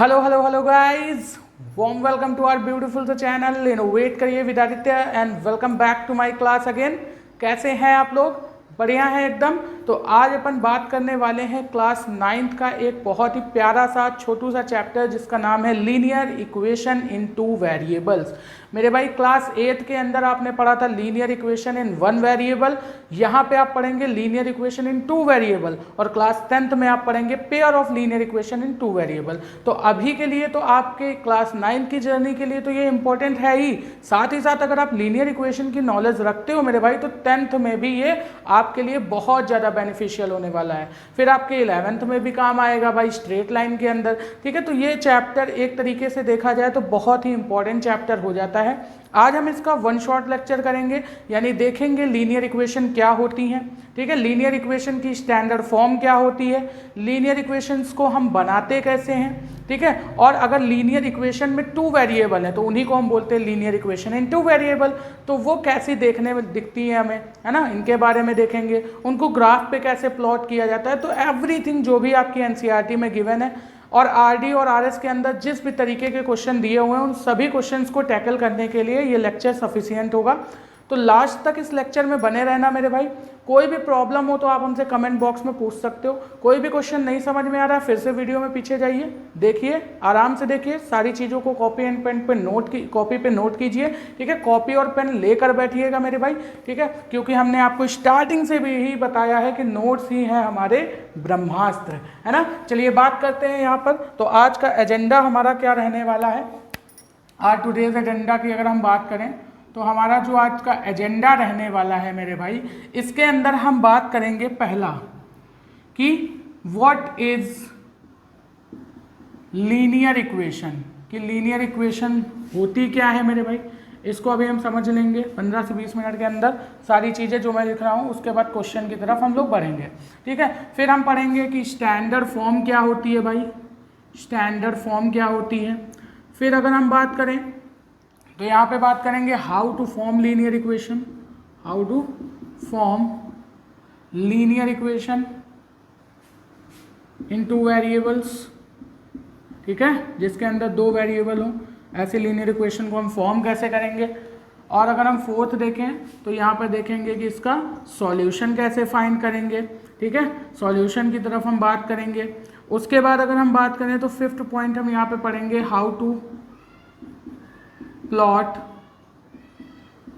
Hello guys, warm welcome to our beautiful the channel innovate करिए with Aditya and welcome back to my class again. कैसे हैं आप लोग? बढ़िया है एकदम। तो आज अपन बात करने वाले हैं क्लास 9th का एक बहुत ही प्यारा सा छोटू सा चैप्टर जिसका नाम है linear equation in two variables. मेरे भाई क्लास 8th के अंदर आपने पढ़ा था linear equation in one variable, यहाँ पे आप पढ़ेंगे linear equation in two variable, और क्लास 10th में आप पढ़ेंगे pair of linear equation in two variable. तो अभी के लिए तो आपके क्लास 9 की जर्नी के लिए तो ये इंपॉर्टेंट है ही, साथ ही साथ अगर आप लीनियर इक्वेशन की नॉलेज रखते हो मेरे भाई तो 10th में भी ये आपके लिए बहुत ज़्यादा बेनिफिशियल होने वाला है। फिर आपके 11th में भी काम आएगा भाई स्ट्रेट लाइन के अंदर। ठीक है, तो ये चैप्टर एक तरीके से देखा जाए तो बहुत ही इंपॉर्टेंट चैप्टर हो जाता है। आज हम इसका वन शॉट लेक्चर करेंगे, यानी देखेंगे लीनियर इक्वेशन क्या होती हैं। ठीक है, लीनियर इक्वेशन की स्टैंडर्ड फॉर्म क्या होती है, लीनियर इक्वेशंस को हम बनाते कैसे हैं। ठीक है, और अगर लीनियर इक्वेशन में टू वेरिएबल है तो उन्हीं को हम बोलते हैं linear equation in two variable. तो वो कैसी देखने में दिखती है हमें, है ना, इनके बारे में देखेंगे। उनको ग्राफ पे कैसे प्लॉट किया जाता है। तो एवरीथिंग जो भी आपकी एनसीईआरटी में गिवन है और आरडी और आरएस के अंदर जिस भी तरीके के क्वेश्चन दिए हुए हैं उन सभी क्वेश्चंस को टैकल करने के लिए ये लेक्चर सफिशिएंट होगा। तो लास्ट तक इस लेक्चर में बने रहना मेरे भाई। कोई भी प्रॉब्लम हो तो आप हमसे कमेंट बॉक्स में पूछ सकते हो। कोई भी क्वेश्चन नहीं समझ में आ रहा है फिर से वीडियो में पीछे जाइए, देखिए, आराम से देखिए, सारी चीज़ों को कॉपी एंड पेन पे नोट कीजिए। ठीक है, कॉपी और पेन लेकर बैठिएगा मेरे भाई। ठीक है, क्योंकि हमने आपको स्टार्टिंग से भी यही बताया है कि नोट्स ही हैं हमारे ब्रह्मास्त्र, है ना। चलिए बात करते हैं यहाँ पर। तो आज का एजेंडा हमारा क्या रहने वाला है। आज टुडेज एजेंडा की अगर हम बात करें तो हमारा जो आज का एजेंडा रहने वाला है मेरे भाई, इसके अंदर हम बात करेंगे पहला कि व्हाट इज लीनियर इक्वेशन, कि लीनियर इक्वेशन होती क्या है मेरे भाई। इसको अभी हम समझ लेंगे 15 से 20 मिनट के अंदर, सारी चीज़ें जो मैं लिख रहा हूँ। उसके बाद क्वेश्चन की तरफ हम लोग बढ़ेंगे। ठीक है, फिर हम पढ़ेंगे कि स्टैंडर्ड फॉर्म क्या होती है भाई, स्टैंडर्ड फॉर्म क्या होती है। फिर अगर हम बात करें तो यहाँ पे बात करेंगे how to form linear equation, how to form linear equation in two variables. ठीक है, जिसके अंदर दो वेरिएबल हो, ऐसे लीनियर इक्वेशन को हम फॉर्म कैसे करेंगे। और अगर हम फोर्थ देखें तो यहाँ पर देखेंगे कि इसका सॉल्यूशन कैसे फाइंड करेंगे। ठीक है, सॉल्यूशन की तरफ हम बात करेंगे। उसके बाद अगर हम बात करें तो फिफ्थ पॉइंट हम यहाँ पे पढ़ेंगे how to plot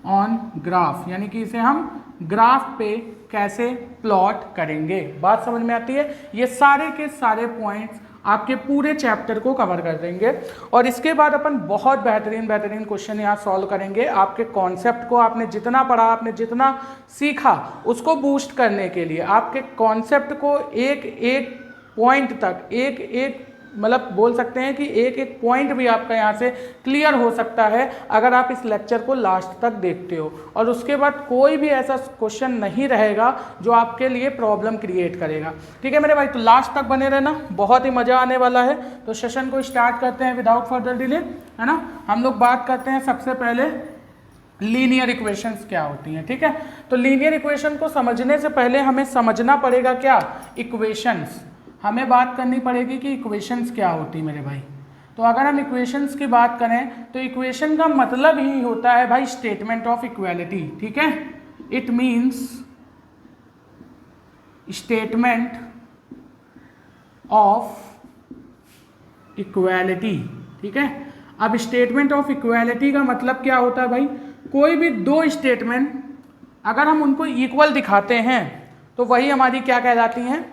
on graph, यानी कि इसे हम ग्राफ पे कैसे प्लॉट करेंगे। बात समझ में आती है। ये सारे के सारे पॉइंट्स आपके पूरे चैप्टर को कवर कर देंगे। और इसके बाद अपन बहुत बेहतरीन क्वेश्चन यहाँ सॉल्व करेंगे। आपके कॉन्सेप्ट को आपने जितना पढ़ा, आपने जितना सीखा, उसको बूस्ट करने के लिए, आपके कॉन्सेप्ट को एक एक पॉइंट तक, एक एक मतलब बोल सकते हैं कि एक एक पॉइंट भी आपका यहाँ से क्लियर हो सकता है अगर आप इस लेक्चर को लास्ट तक देखते हो। और उसके बाद कोई भी ऐसा क्वेश्चन नहीं रहेगा जो आपके लिए प्रॉब्लम क्रिएट करेगा। ठीक है मेरे भाई, तो लास्ट तक बने रहना, बहुत ही मज़ा आने वाला है। तो सेशन को स्टार्ट करते हैं विदाउट फर्दर डिले, है ना। हम लोग बात करते हैं सबसे पहले लीनियर इक्वेशंस क्या होती हैं। ठीक है, तो लीनियर इक्वेशन को समझने से पहले हमें समझना पड़ेगा क्या, इक्वेशंस। हमें बात करनी पड़ेगी कि इक्वेशंस क्या होती है मेरे भाई। तो अगर हम इक्वेशंस की बात करें तो इक्वेशन का मतलब ही होता है भाई स्टेटमेंट ऑफ इक्वालिटी। ठीक है, it means statement of equality. ठीक है, अब स्टेटमेंट ऑफ इक्वालिटी का मतलब क्या होता है भाई, कोई भी दो स्टेटमेंट अगर हम उनको इक्वल दिखाते हैं तो वही हमारी क्या कहलाती हैं,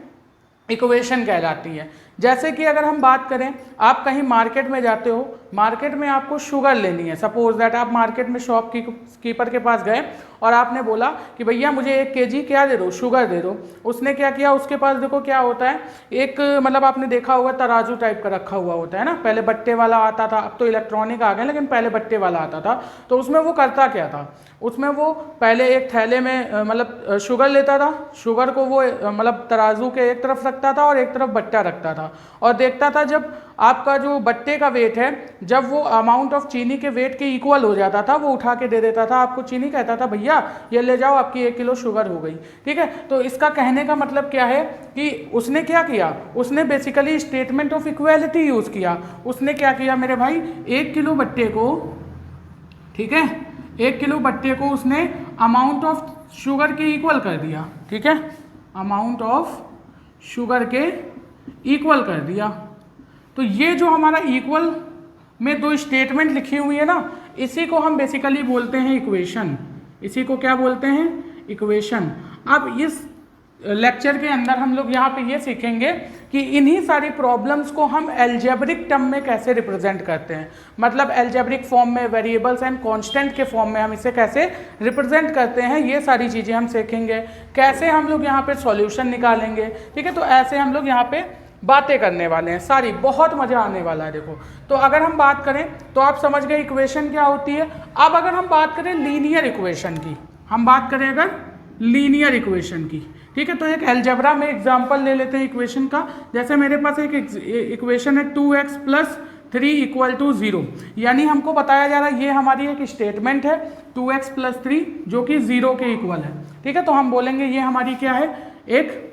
इक्वेशन कहलाती है। जैसे कि अगर हम बात करें, आप कहीं मार्केट में जाते हो, मार्केट में आपको शुगर लेनी है। सपोज दैट आप मार्केट में शॉपकीपर के पास गए और आपने बोला कि भैया मुझे 1 kg क्या दे दो, शुगर दे दो। उसने क्या किया, उसके पास देखो क्या होता है, एक मतलब आपने देखा होगा तराजू टाइप का रखा हुआ होता है ना। पहले बट्टे वाला आता था, अब तो इलेक्ट्रॉनिक आ गए, लेकिन पहले बट्टे वाला आता था। तो उसमें वो करता क्या था, उसमें वो पहले एक थैले में मतलब शुगर लेता था, शुगर को वो मतलब तराजू के एक तरफ रखता था और एक तरफ बट्टा रखता था, और देखता था जब आपका जो बट्टे का वेट है जब वो अमाउंट ऑफ चीनी के वेट के इक्वल हो जाता था, वो उठा के दे देता था आपको चीनी, कहता था भैया ये ले जाओ आपकी 1 किलो शुगर हो गई। ठीक है, तो इसका कहने का मतलब क्या है कि उसने क्या किया, उसने basically statement of equality use किया। उसने क्या किया मेरे भाई, 1 किलो बट्टे को, ठीक है, 1 किलो बट्टे को उसने अमाउंट ऑफ शुगर के इक्वल कर दिया। ठीक है, अमाउंट ऑफ शुगर के इक्वल कर दिया। तो ये जो हमारा इक्वल में दो स्टेटमेंट लिखी हुई है ना, इसी को हम बेसिकली बोलते हैं इक्वेशन। इसी को क्या बोलते हैं, इक्वेशन। अब इस लेक्चर के अंदर हम लोग यहाँ पे ये सीखेंगे कि इन्हीं सारी प्रॉब्लम्स को हम एल्जेब्रिक टर्म में कैसे रिप्रेजेंट करते हैं, मतलब एल्जेब्रिक फॉर्म में, वेरिएबल्स एंड कांस्टेंट के फॉर्म में हम इसे कैसे रिप्रेजेंट करते हैं, ये सारी चीज़ें हम सीखेंगे। कैसे हम लोग यहाँ पे सॉल्यूशन निकालेंगे। ठीक है, तो ऐसे हम लोग यहाँ पे बातें करने वाले हैं सारी, बहुत मज़ा आने वाला है। देखो, तो अगर हम बात करें तो आप समझ गए इक्वेशन क्या होती है। अब अगर हम बात करें लीनियर इक्वेशन की, हम बात करें अगर लीनियर इक्वेशन की, ठीक है, तो एक अलजेब्रा में एग्जांपल ले लेते हैं इक्वेशन का। जैसे मेरे पास एक इक्वेशन है 2x + 3 = 0, यानी हमको बताया जा रहा है ये हमारी एक स्टेटमेंट है 2x + 3 जो कि 0 के इक्वल है। ठीक है, तो हम बोलेंगे ये हमारी क्या है, एक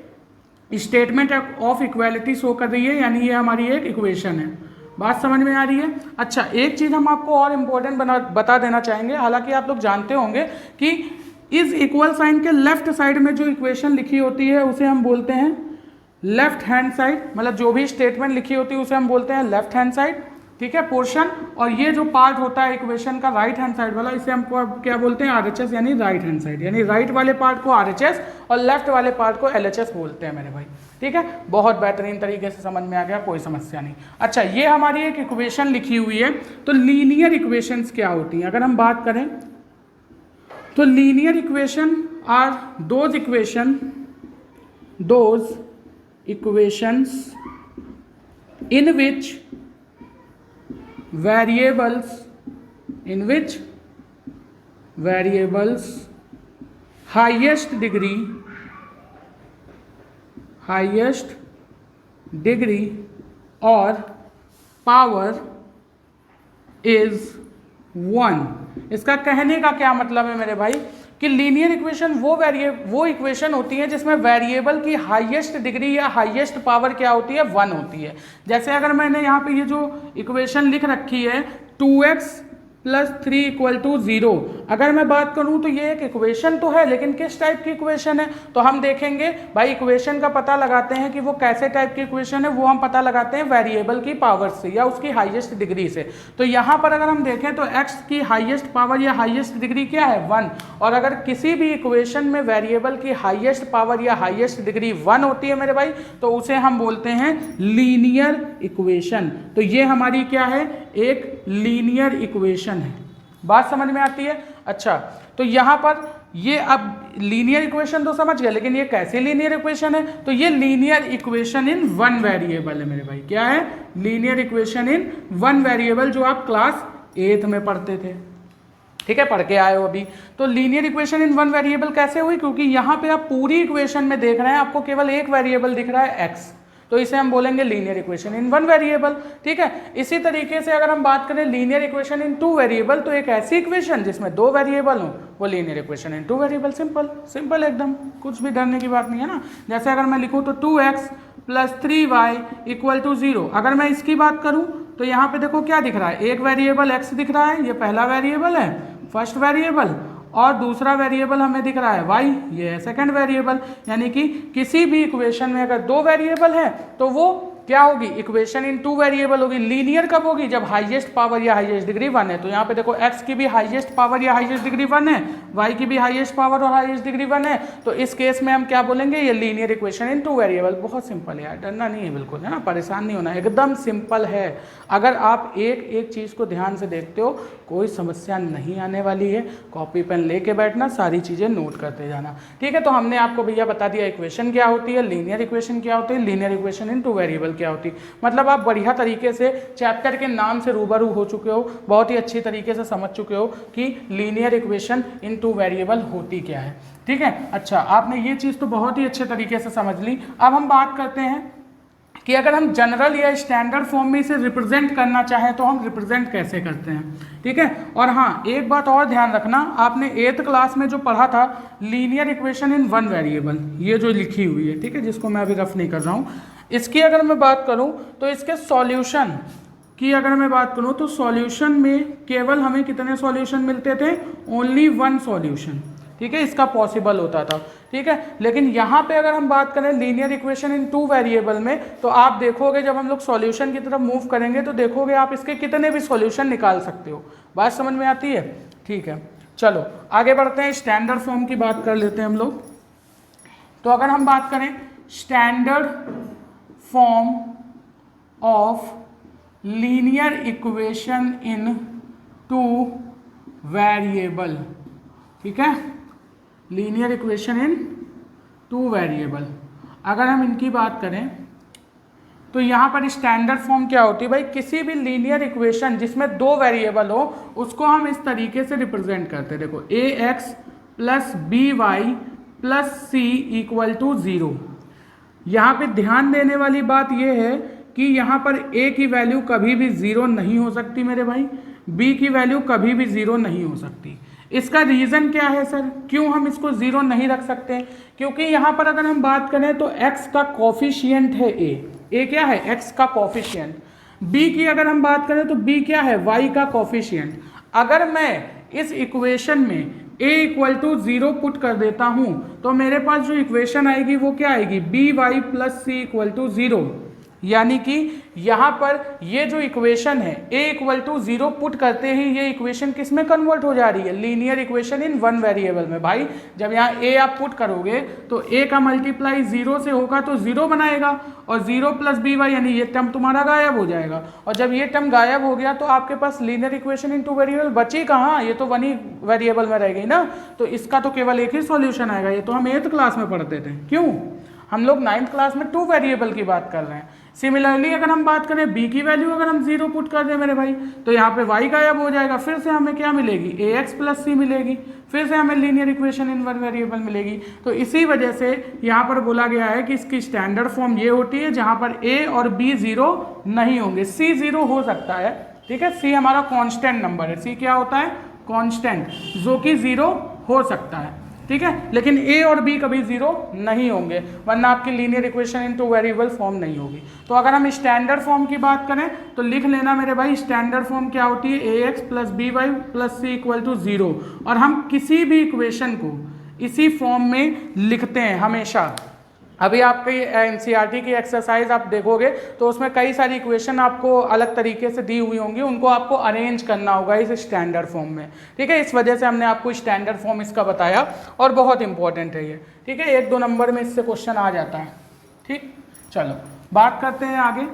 स्टेटमेंट ऑफ इक्वालिटी शो कर रही है, यानी ये हमारी एक इक्वेशन है। बात समझ में आ रही है। अच्छा, एक चीज़ हम आपको और इम्पोर्टेंट बता देना चाहेंगे, हालांकि आप लोग जानते होंगे कि इस इक्वल साइन के लेफ्ट साइड में जो इक्वेशन लिखी होती है उसे हम बोलते हैं लेफ्ट हैंड साइड, मतलब जो भी स्टेटमेंट लिखी होती है उसे हम बोलते हैं लेफ्ट हैंड साइड। ठीक है, पोर्शन। और ये जो पार्ट होता है इक्वेशन का राइट हैंड साइड वाला, इसे हम क्या बोलते हैं, RHS, यानी राइट हैंड साइड, यानी राइट वाले पार्ट को RHS और लेफ्ट वाले पार्ट को LHS बोलते हैं मेरे भाई। ठीक है, बहुत बेहतरीन तरीके से समझ में आ गया, कोई समस्या नहीं। अच्छा, ये हमारी एक इक्वेशन लिखी हुई है। तो लीनियर इक्वेशंस क्या होती हैं अगर हम बात करें, तो linear equation are those equations in which variables highest degree or power is 1। इसका कहने का क्या मतलब है मेरे भाई कि लीनियर इक्वेशन वो इक्वेशन होती है जिसमें वेरिएबल की हाईएस्ट डिग्री या हाईएस्ट पावर क्या होती है, 1 होती है। जैसे अगर मैंने यहाँ पे ये जो इक्वेशन लिख रखी है 2x + 3 = 0, अगर मैं बात करूं तो ये एक इक्वेशन तो है, लेकिन किस टाइप की इक्वेशन है, तो हम देखेंगे भाई इक्वेशन का पता लगाते हैं कि वो कैसे टाइप की इक्वेशन है, वो हम पता लगाते हैं वेरिएबल की पावर से या उसकी हाईएस्ट डिग्री से। तो यहाँ पर अगर हम देखें तो x की हाईएस्ट पावर या हाईएस्ट डिग्री क्या है, 1। और अगर किसी भी इक्वेशन में वेरिएबल की हाईएस्ट पावर या हाईएस्ट डिग्री 1 होती है मेरे भाई, तो उसे हम बोलते हैं लीनियर इक्वेशन। तो ये हमारी क्या है, एक लीनियर इक्वेशन है। बात समझ में आती है। अच्छा, तो यहां पर ये अब लीनियर इक्वेशन तो समझ गए, लेकिन ये कैसे लीनियर इक्वेशन है, तो ये लीनियर इक्वेशन इन 1 वेरिएबल है मेरे भाई। क्या है, लीनियर इक्वेशन इन 1 वेरिएबल, जो आप क्लास 8th में पढ़ते थे। ठीक है, पढ़ के आए हो अभी। तो लीनियर इक्वेशन इन 1 वेरिएबल कैसे हुई, क्योंकि यहां पे आप पूरी इक्वेशन में देख रहे हैं आपको केवल एक वेरिएबल दिख रहा है x, तो इसे हम बोलेंगे लीनियर इक्वेशन इन 1 वेरिएबल। ठीक है, इसी तरीके से अगर हम बात करें लीनियर इक्वेशन इन 2 वेरिएबल, तो एक ऐसी इक्वेशन जिसमें 2 वेरिएबल हो वो लीनियर इक्वेशन इन 2 वेरिएबल। सिंपल एकदम, कुछ भी डरने की बात नहीं है ना। जैसे अगर मैं लिखूं तो 2x + 3y = 0, अगर मैं इसकी बात करूं तो यहाँ पे देखो क्या दिख रहा है, एक वेरिएबल x दिख रहा है, ये पहला वेरिएबल है, फर्स्ट वेरिएबल, और दूसरा वेरिएबल हमें दिख रहा है y, ये है सेकंड वेरिएबल। यानी कि किसी भी इक्वेशन में अगर 2 वेरिएबल है तो वो क्या होगी, इक्वेशन इन 2 वेरिएबल होगी। लीनियर कब होगी, जब हाईएस्ट पावर या हाईएस्ट डिग्री 1 है। तो यहाँ पे देखो x की भी हाईएस्ट पावर या हाईएस्ट डिग्री 1 है, y की भी हाईएस्ट पावर और हाईएस्ट डिग्री 1 है। तो इस केस में हम क्या बोलेंगे, ये लीनियर इक्वेशन इन 2 वेरिएबल। बहुत सिंपल है यार, डरना नहीं है बिल्कुल, है ना, परेशान नहीं होना, एकदम सिंपल है। अगर आप एक एक चीज़ को ध्यान से देखते हो कोई समस्या नहीं आने वाली है। कॉपी पेन लेके बैठना, सारी चीज़ें नोट करते जाना। ठीक है, तो हमने आपको भैया बता दिया इक्वेशन क्या होती है, लीनियर इक्वेशन क्या होती है, लीनियर इक्वेशन इन 2 वेरिएबल क्या होती है। मतलब आप बढ़िया तरीके से चैप्टर के नाम से रूबरू हो चुके हो, बहुत ही अच्छी तरीके से समझ चुके हो कि लीनियर इक्वेशन इन 2 वेरिएबल होती क्या है। ठीक है, अच्छा, आपने ये चीज़ तो बहुत ही अच्छे तरीके से समझ ली। अब हम बात करते हैं कि अगर हम जनरल या स्टैंडर्ड फॉर्म में इसे रिप्रेजेंट करना चाहें तो हम रिप्रेजेंट कैसे करते हैं, ठीक है। और हाँ, एक बात और ध्यान रखना, आपने 8th क्लास में जो पढ़ा था linear equation in one variable, ये जो लिखी हुई है, ठीक है, जिसको मैं अभी रफ नहीं कर रहा हूँ, इसकी अगर मैं बात करूँ तो इसके सॉल्यूशन की अगर मैं बात करूँ तो सॉल्यूशन में केवल हमें कितने सॉल्यूशन मिलते थे, ओनली वन सॉल्यूशन, ठीक है, इसका पॉसिबल होता था, ठीक है। लेकिन यहाँ पे अगर हम बात करें linear equation in two variable में, तो आप देखोगे जब हम लोग सॉल्यूशन की तरफ मूव करेंगे तो देखोगे आप इसके कितने भी सॉल्यूशन निकाल सकते हो। बात समझ में आती है, ठीक है। चलो आगे बढ़ते हैं, स्टैंडर्ड फॉर्म की बात कर लेते हैं हम लोग। तो अगर हम बात करें standard form of linear equation in two variable, ठीक है, linear equation in two variable, अगर हम इनकी बात करें तो यहाँ पर स्टैंडर्ड फॉर्म क्या होती है भाई, किसी भी लीनियर इक्वेशन जिसमें दो वेरिएबल हो उसको हम इस तरीके से रिप्रेजेंट करते हैं। देखो ax plus B Y plus c equal to 0। यहाँ पे ध्यान देने वाली बात यह है कि यहाँ पर a की वैल्यू कभी भी 0 नहीं हो सकती मेरे भाई, b की वैल्यू कभी भी 0 नहीं हो सकती। इसका रीज़न क्या है सर, क्यों हम इसको 0 नहीं रख सकते? क्योंकि यहाँ पर अगर हम बात करें तो x का कॉफिशिएंट है a क्या है, x का कॉफिशिएंट। b की अगर हम बात करें तो b क्या है, y का कॉफिशिएंट। अगर मैं इस इक्वेशन में a इक्वल टू 0 पुट कर देता हूँ तो मेरे पास जो इक्वेशन आएगी वो क्या आएगी, b Y plus c equal to 0। यानी कि यहाँ पर ये जो इक्वेशन है a इक्वल टू 0 पुट करते ही ये इक्वेशन किस में कन्वर्ट हो जा रही है, linear equation in one variable में। भाई जब यहाँ a आप पुट करोगे तो a का मल्टीप्लाई 0 से होगा तो 0 बनाएगा, और 0 प्लस बी वाई यानी ये टर्म तुम्हारा गायब हो जाएगा। और जब ये टर्म गायब हो गया तो आपके पास linear equation in two variable बची कहाँ, ये तो वन ही वेरिएबल में रह गई ना, तो इसका तो केवल एक ही सॉल्यूशन आएगा। ये तो हम 8th क्लास में पढ़ते थे, क्यों, हम लोग 9th क्लास में टू वेरिएबल की बात कर रहे हैं। सिमिलरली अगर हम बात करें b की वैल्यू अगर हम 0 पुट कर दें मेरे भाई तो यहाँ पे y गायब हो जाएगा, फिर से हमें क्या मिलेगी, ax प्लस सी मिलेगी, फिर से हमें linear equation in one variable मिलेगी। तो इसी वजह से यहाँ पर बोला गया है कि इसकी स्टैंडर्ड फॉर्म ये होती है जहाँ पर a और b 0 नहीं होंगे, c 0 हो सकता है, ठीक है, c हमारा कॉन्स्टेंट नंबर है, c क्या होता है, कॉन्स्टेंट, जो कि 0 हो सकता है, ठीक है, लेकिन a और b कभी 0 नहीं होंगे, वरना आपकी linear equation in two variable form नहीं होगी। तो अगर हम स्टैंडर्ड फॉर्म की बात करें तो लिख लेना मेरे भाई, स्टैंडर्ड फॉर्म क्या होती है, ax plus B Y plus c equal to 0। और हम किसी भी इक्वेशन को इसी फॉर्म में लिखते हैं हमेशा। अभी आपकी एनसीईआरटी की एक्सरसाइज आप देखोगे तो उसमें कई सारी इक्वेशन आपको अलग तरीके से दी हुई होंगी, उनको आपको अरेंज करना होगा इस स्टैंडर्ड फॉर्म में, ठीक है। इस वजह से हमने आपको स्टैंडर्ड फॉर्म इसका बताया और बहुत इंपॉर्टेंट है ये, ठीक है, 1-2 नंबर में इससे क्वेश्चन आ जाता है, ठीक। चलो बात करते हैं आगे।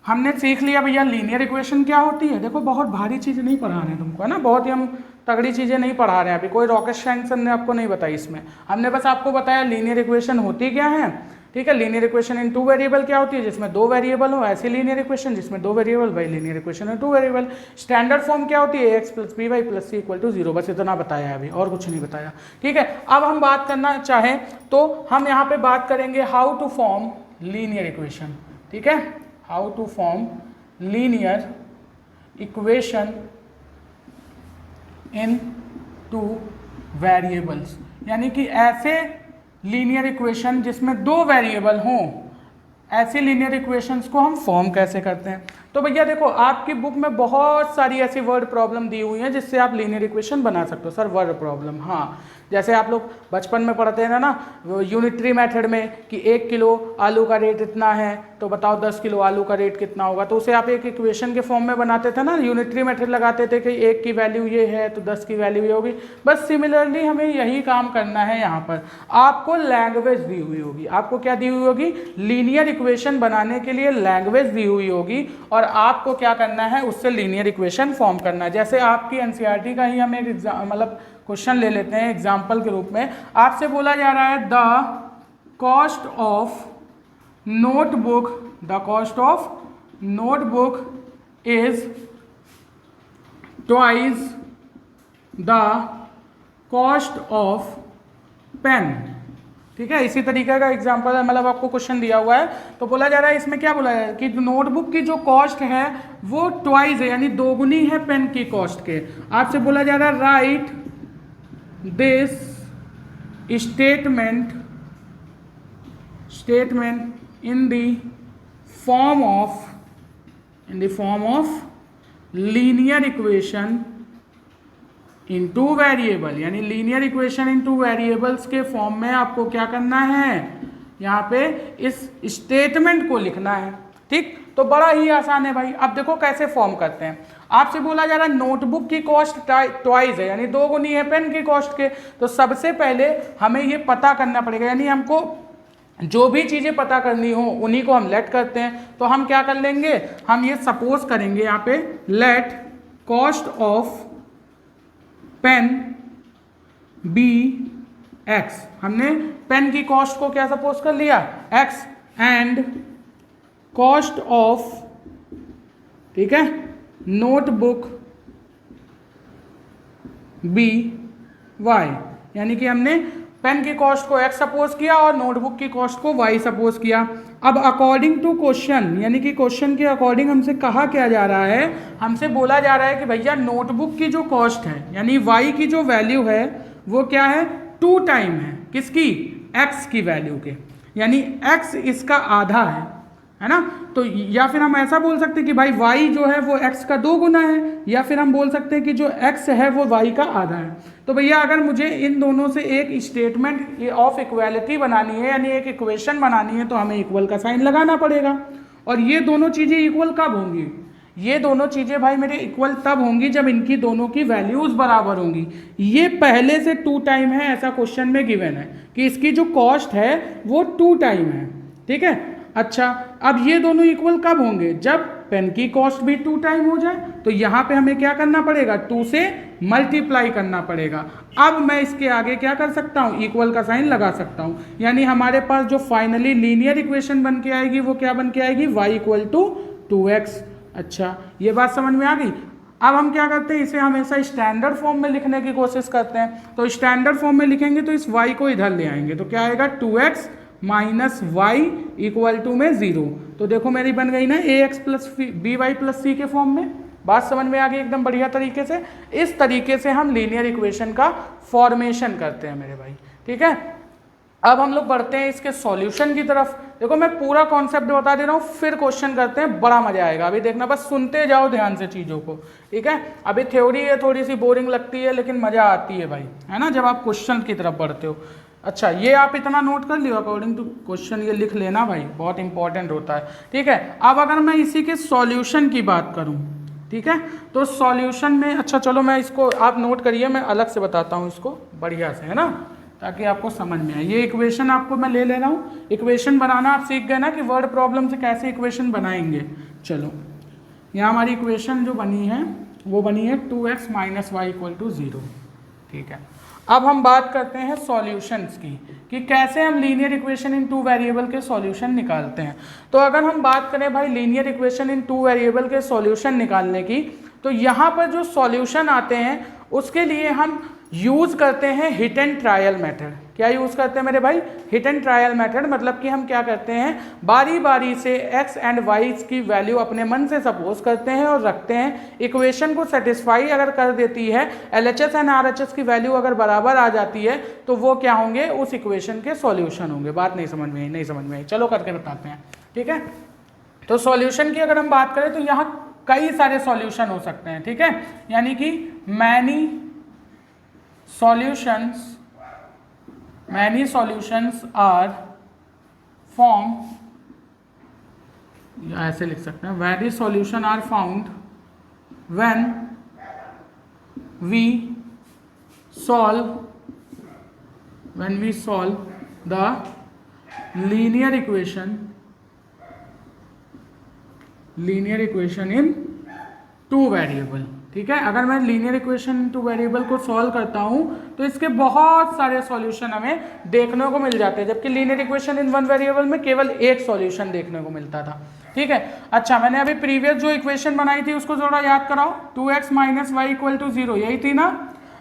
हमने सीख लिया भैया लीनियर इक्वेशन क्या होती है। देखो बहुत भारी चीज़ नहीं पढ़ा रहे हैं तुमको, है ना, बहुत ही हम तगड़ी चीज़ें नहीं पढ़ा रहे हैं, अभी कोई रॉकेट साइंस ने आपको नहीं बताई इसमें, हमने बस आपको बताया लीनियर इक्वेशन होती क्या है, ठीक है। Linear equation in two variable क्या होती है, जिसमें 2 वेरिएबल हो, ऐसी लीनियर इक्वेशन जिसमें 2 वेरिएबल, भाई linear equation in two variable. Standard form क्या होती है, ax plus B Y plus c equal to 0, बस इतना बताया अभी और कुछ नहीं बताया, ठीक है। अब हम बात करना चाहें तो हम यहाँ पे बात करेंगे how to form linear equation, ठीक है, how to form linear equation in two variables, यानी कि ऐसे लीनियर इक्वेशन जिसमें 2 वेरिएबल हों, ऐसी लीनियर इक्वेशंस को हम फॉर्म कैसे करते हैं। तो भैया देखो आपकी बुक में बहुत सारी ऐसी वर्ड प्रॉब्लम दी हुई हैं जिससे आप लीनियर इक्वेशन बना सकते हो। सर वर्ड प्रॉब्लम, हाँ, जैसे आप लोग बचपन में पढ़ते हैं ना यूनिटरी मेथड में कि 1 किलो आलू का रेट इतना है तो बताओ 10 किलो आलू का रेट कितना होगा, तो उसे आप एक इक्वेशन के फॉर्म में बनाते थे ना, यूनिटरी मेथड लगाते थे कि 1 की वैल्यू ये है तो 10 की वैल्यू ये होगी। बस सिमिलरली हमें यही काम करना है। यहाँ पर आपको लैंग्वेज दी हुई होगी, आपको क्या दी हुई होगी, लीनियर इक्वेशन बनाने के लिए लैंग्वेज दी हुई होगी, और आपको क्या करना है, उससे लीनियर इक्वेशन फॉर्म करना है। जैसे आपकी एनसीईआरटी का ही हम एक मतलब क्वेश्चन ले लेते हैं एग्जाम्पल के रूप में। आपसे बोला जा रहा है the cost of notebook, the cost of notebook is twice the cost of pen, ठीक है, इसी तरीके का एग्जांपल है, मतलब आपको क्वेश्चन दिया हुआ है तो बोला जा रहा है इसमें क्या बोला है कि नोटबुक की जो कॉस्ट है वो ट्वाइस है, यानी दोगुनी है पेन की कॉस्ट के। आपसे बोला जा रहा है write this statement in the form of linear equation in two variable, यानी linear equation in two variables के फॉर्म में आपको क्या करना है, यहाँ पे इस स्टेटमेंट को लिखना है। ठीक, तो बड़ा ही आसान है भाई। अब देखो कैसे फॉर्म करते हैं। आपसे बोला जा रहा है नोटबुक की कॉस्ट ट्वाइस है, यानी दोगुनी है पेन की कॉस्ट के। तो सबसे पहले हमें ये पता करना पड़ेगा, यानी हमको जो भी चीज़ें पता करनी हो उन्हीं को हम लेट करते हैं। तो हम क्या कर लेंगे, हम ये सपोज करेंगे यहाँ पे let cost of pen be x. हमने पेन की कॉस्ट को क्या सपोज कर लिया, एक्स, एंड कॉस्ट ऑफ, ठीक है, नोटबुक बी वाई, यानी कि हमने पेन की कॉस्ट को x सपोज किया और नोटबुक की कॉस्ट को y सपोज किया। अब अकॉर्डिंग टू क्वेश्चन, यानी कि क्वेश्चन के अकॉर्डिंग हमसे कहा क्या जा रहा है, हमसे बोला जा रहा है कि भैया नोटबुक की जो कॉस्ट है यानी y की जो वैल्यू है वो क्या है, 2 टाइम है किसकी, x की वैल्यू के, यानी x इसका आधा है ना। तो या फिर हम ऐसा बोल सकते हैं कि भाई y जो है वो x का 2 गुना है, या फिर हम बोल सकते हैं कि जो x है वो y का आधा है। तो भैया अगर मुझे इन दोनों से एक स्टेटमेंट ऑफ इक्वालिटी बनानी है, यानी एक इक्वेशन बनानी है, तो हमें इक्वल का साइन लगाना पड़ेगा। और ये दोनों चीज़ें इक्वल कब होंगी, ये दोनों चीज़ें भाई मेरे इक्वल तब होंगी जब इनकी दोनों की वैल्यूज़ बराबर होंगी। ये पहले से 2 टाइम है, ऐसा क्वेश्चन में गिवन है कि इसकी जो कॉस्ट है वो 2 टाइम है। ठीक है, अच्छा, अब ये दोनों इक्वल कब होंगे, जब पेन की कॉस्ट भी 2 टाइम हो जाए। तो यहाँ पे हमें क्या करना पड़ेगा, 2 से मल्टीप्लाई करना पड़ेगा। अब मैं इसके आगे क्या कर सकता हूँ, इक्वल का साइन लगा सकता हूँ, यानी हमारे पास जो फाइनली लीनियर इक्वेशन बन के आएगी वो क्या बन के आएगी, y इक्वल टू 2x। अच्छा, ये बात समझ में आ गई। अब हम क्या करते हैं, इसे हमेशा स्टैंडर्ड फॉर्म में लिखने की कोशिश करते हैं। तो स्टैंडर्ड फॉर्म में लिखेंगे तो इस y को इधर ले आएंगे, तो क्या आएगा, 2x minus y equal to में 0। तो देखो मेरी बन गई ना ax plus B Y plus C के फॉर्म में। बात समझ में आ गई एकदम बढ़िया तरीके से। इस तरीके से हम लीनियर इक्वेशन का फॉर्मेशन करते हैं मेरे भाई। ठीक है, अब हम लोग बढ़ते हैं इसके सॉल्यूशन की तरफ। देखो मैं पूरा कॉन्सेप्ट बता दे रहा हूँ, फिर क्वेश्चन करते हैं, बड़ा मजा आएगा। अभी देखना, बस सुनते जाओ ध्यान से चीज़ों को। ठीक है, अभी थ्योरी है, थोड़ी सी बोरिंग लगती है, लेकिन मज़ा आती है भाई, है ना, जब आप क्वेश्चन की तरफ बढ़ते हो। अच्छा, ये आप इतना नोट कर लियो, अकॉर्डिंग टू क्वेश्चन ये लिख लेना भाई, बहुत इंपॉर्टेंट होता है। ठीक है, अब अगर मैं इसी के सॉल्यूशन की बात करूं, ठीक है, तो सॉल्यूशन में, अच्छा चलो मैं इसको आप नोट करिए, मैं अलग से बताता हूं इसको बढ़िया से, है ना, ताकि आपको समझ में आए। ये इक्वेशन आपको मैं ले रहा हूँ, इक्वेशन बनाना आप सीख गए ना कि वर्ड प्रॉब्लम से कैसे इक्वेशन बनाएंगे। चलो, यहाँ हमारी इक्वेशन जो बनी है वो बनी है 2x minus y equal to 0। ठीक है, अब हम बात करते हैं सॉल्यूशंस की, कि कैसे हम लीनियर इक्वेशन इन 2 वेरिएबल के सॉल्यूशन निकालते हैं। तो अगर हम बात करें भाई लीनियर इक्वेशन इन 2 वेरिएबल के सॉल्यूशन निकालने की, तो यहाँ पर जो सॉल्यूशन आते हैं उसके लिए हम यूज़ करते हैं हिट एंड ट्रायल मेथड। क्या यूज़ करते हैं मेरे भाई, हिट एंड ट्रायल मेथड। मतलब कि हम क्या करते हैं, बारी बारी से x एंड y की वैल्यू अपने मन से सपोज करते हैं और रखते हैं। इक्वेशन को सेटिस्फाई अगर कर देती है, LHS एंड RHS की वैल्यू अगर बराबर आ जाती है, तो वो क्या होंगे, उस इक्वेशन के सॉल्यूशन होंगे। बात नहीं समझ में आई, नहीं समझ में आई, चलो करके बताते हैं। ठीक है, तो सॉल्यूशन की अगर हम बात करें तो यहाँ कई सारे सॉल्यूशन हो सकते हैं। ठीक है, यानी कि मैनी solutions are formed, या ऐसे लिख सकते हैं, many solutions are found when we solve the linear equation in 2 variable. ठीक है, अगर मैं लीनियर इक्वेशन इन 2 वेरिएबल को सॉल्व करता हूं तो इसके बहुत सारे सॉल्यूशन हमें देखने को मिल जाते हैं, जबकि लीनियर इक्वेशन इन 1 वेरिएबल में केवल एक सॉल्यूशन देखने को मिलता था। ठीक है, अच्छा, मैंने अभी प्रीवियस जो इक्वेशन बनाई थी उसको थोड़ा याद कराओ, 2x minus y equal to 0, यही थी ना।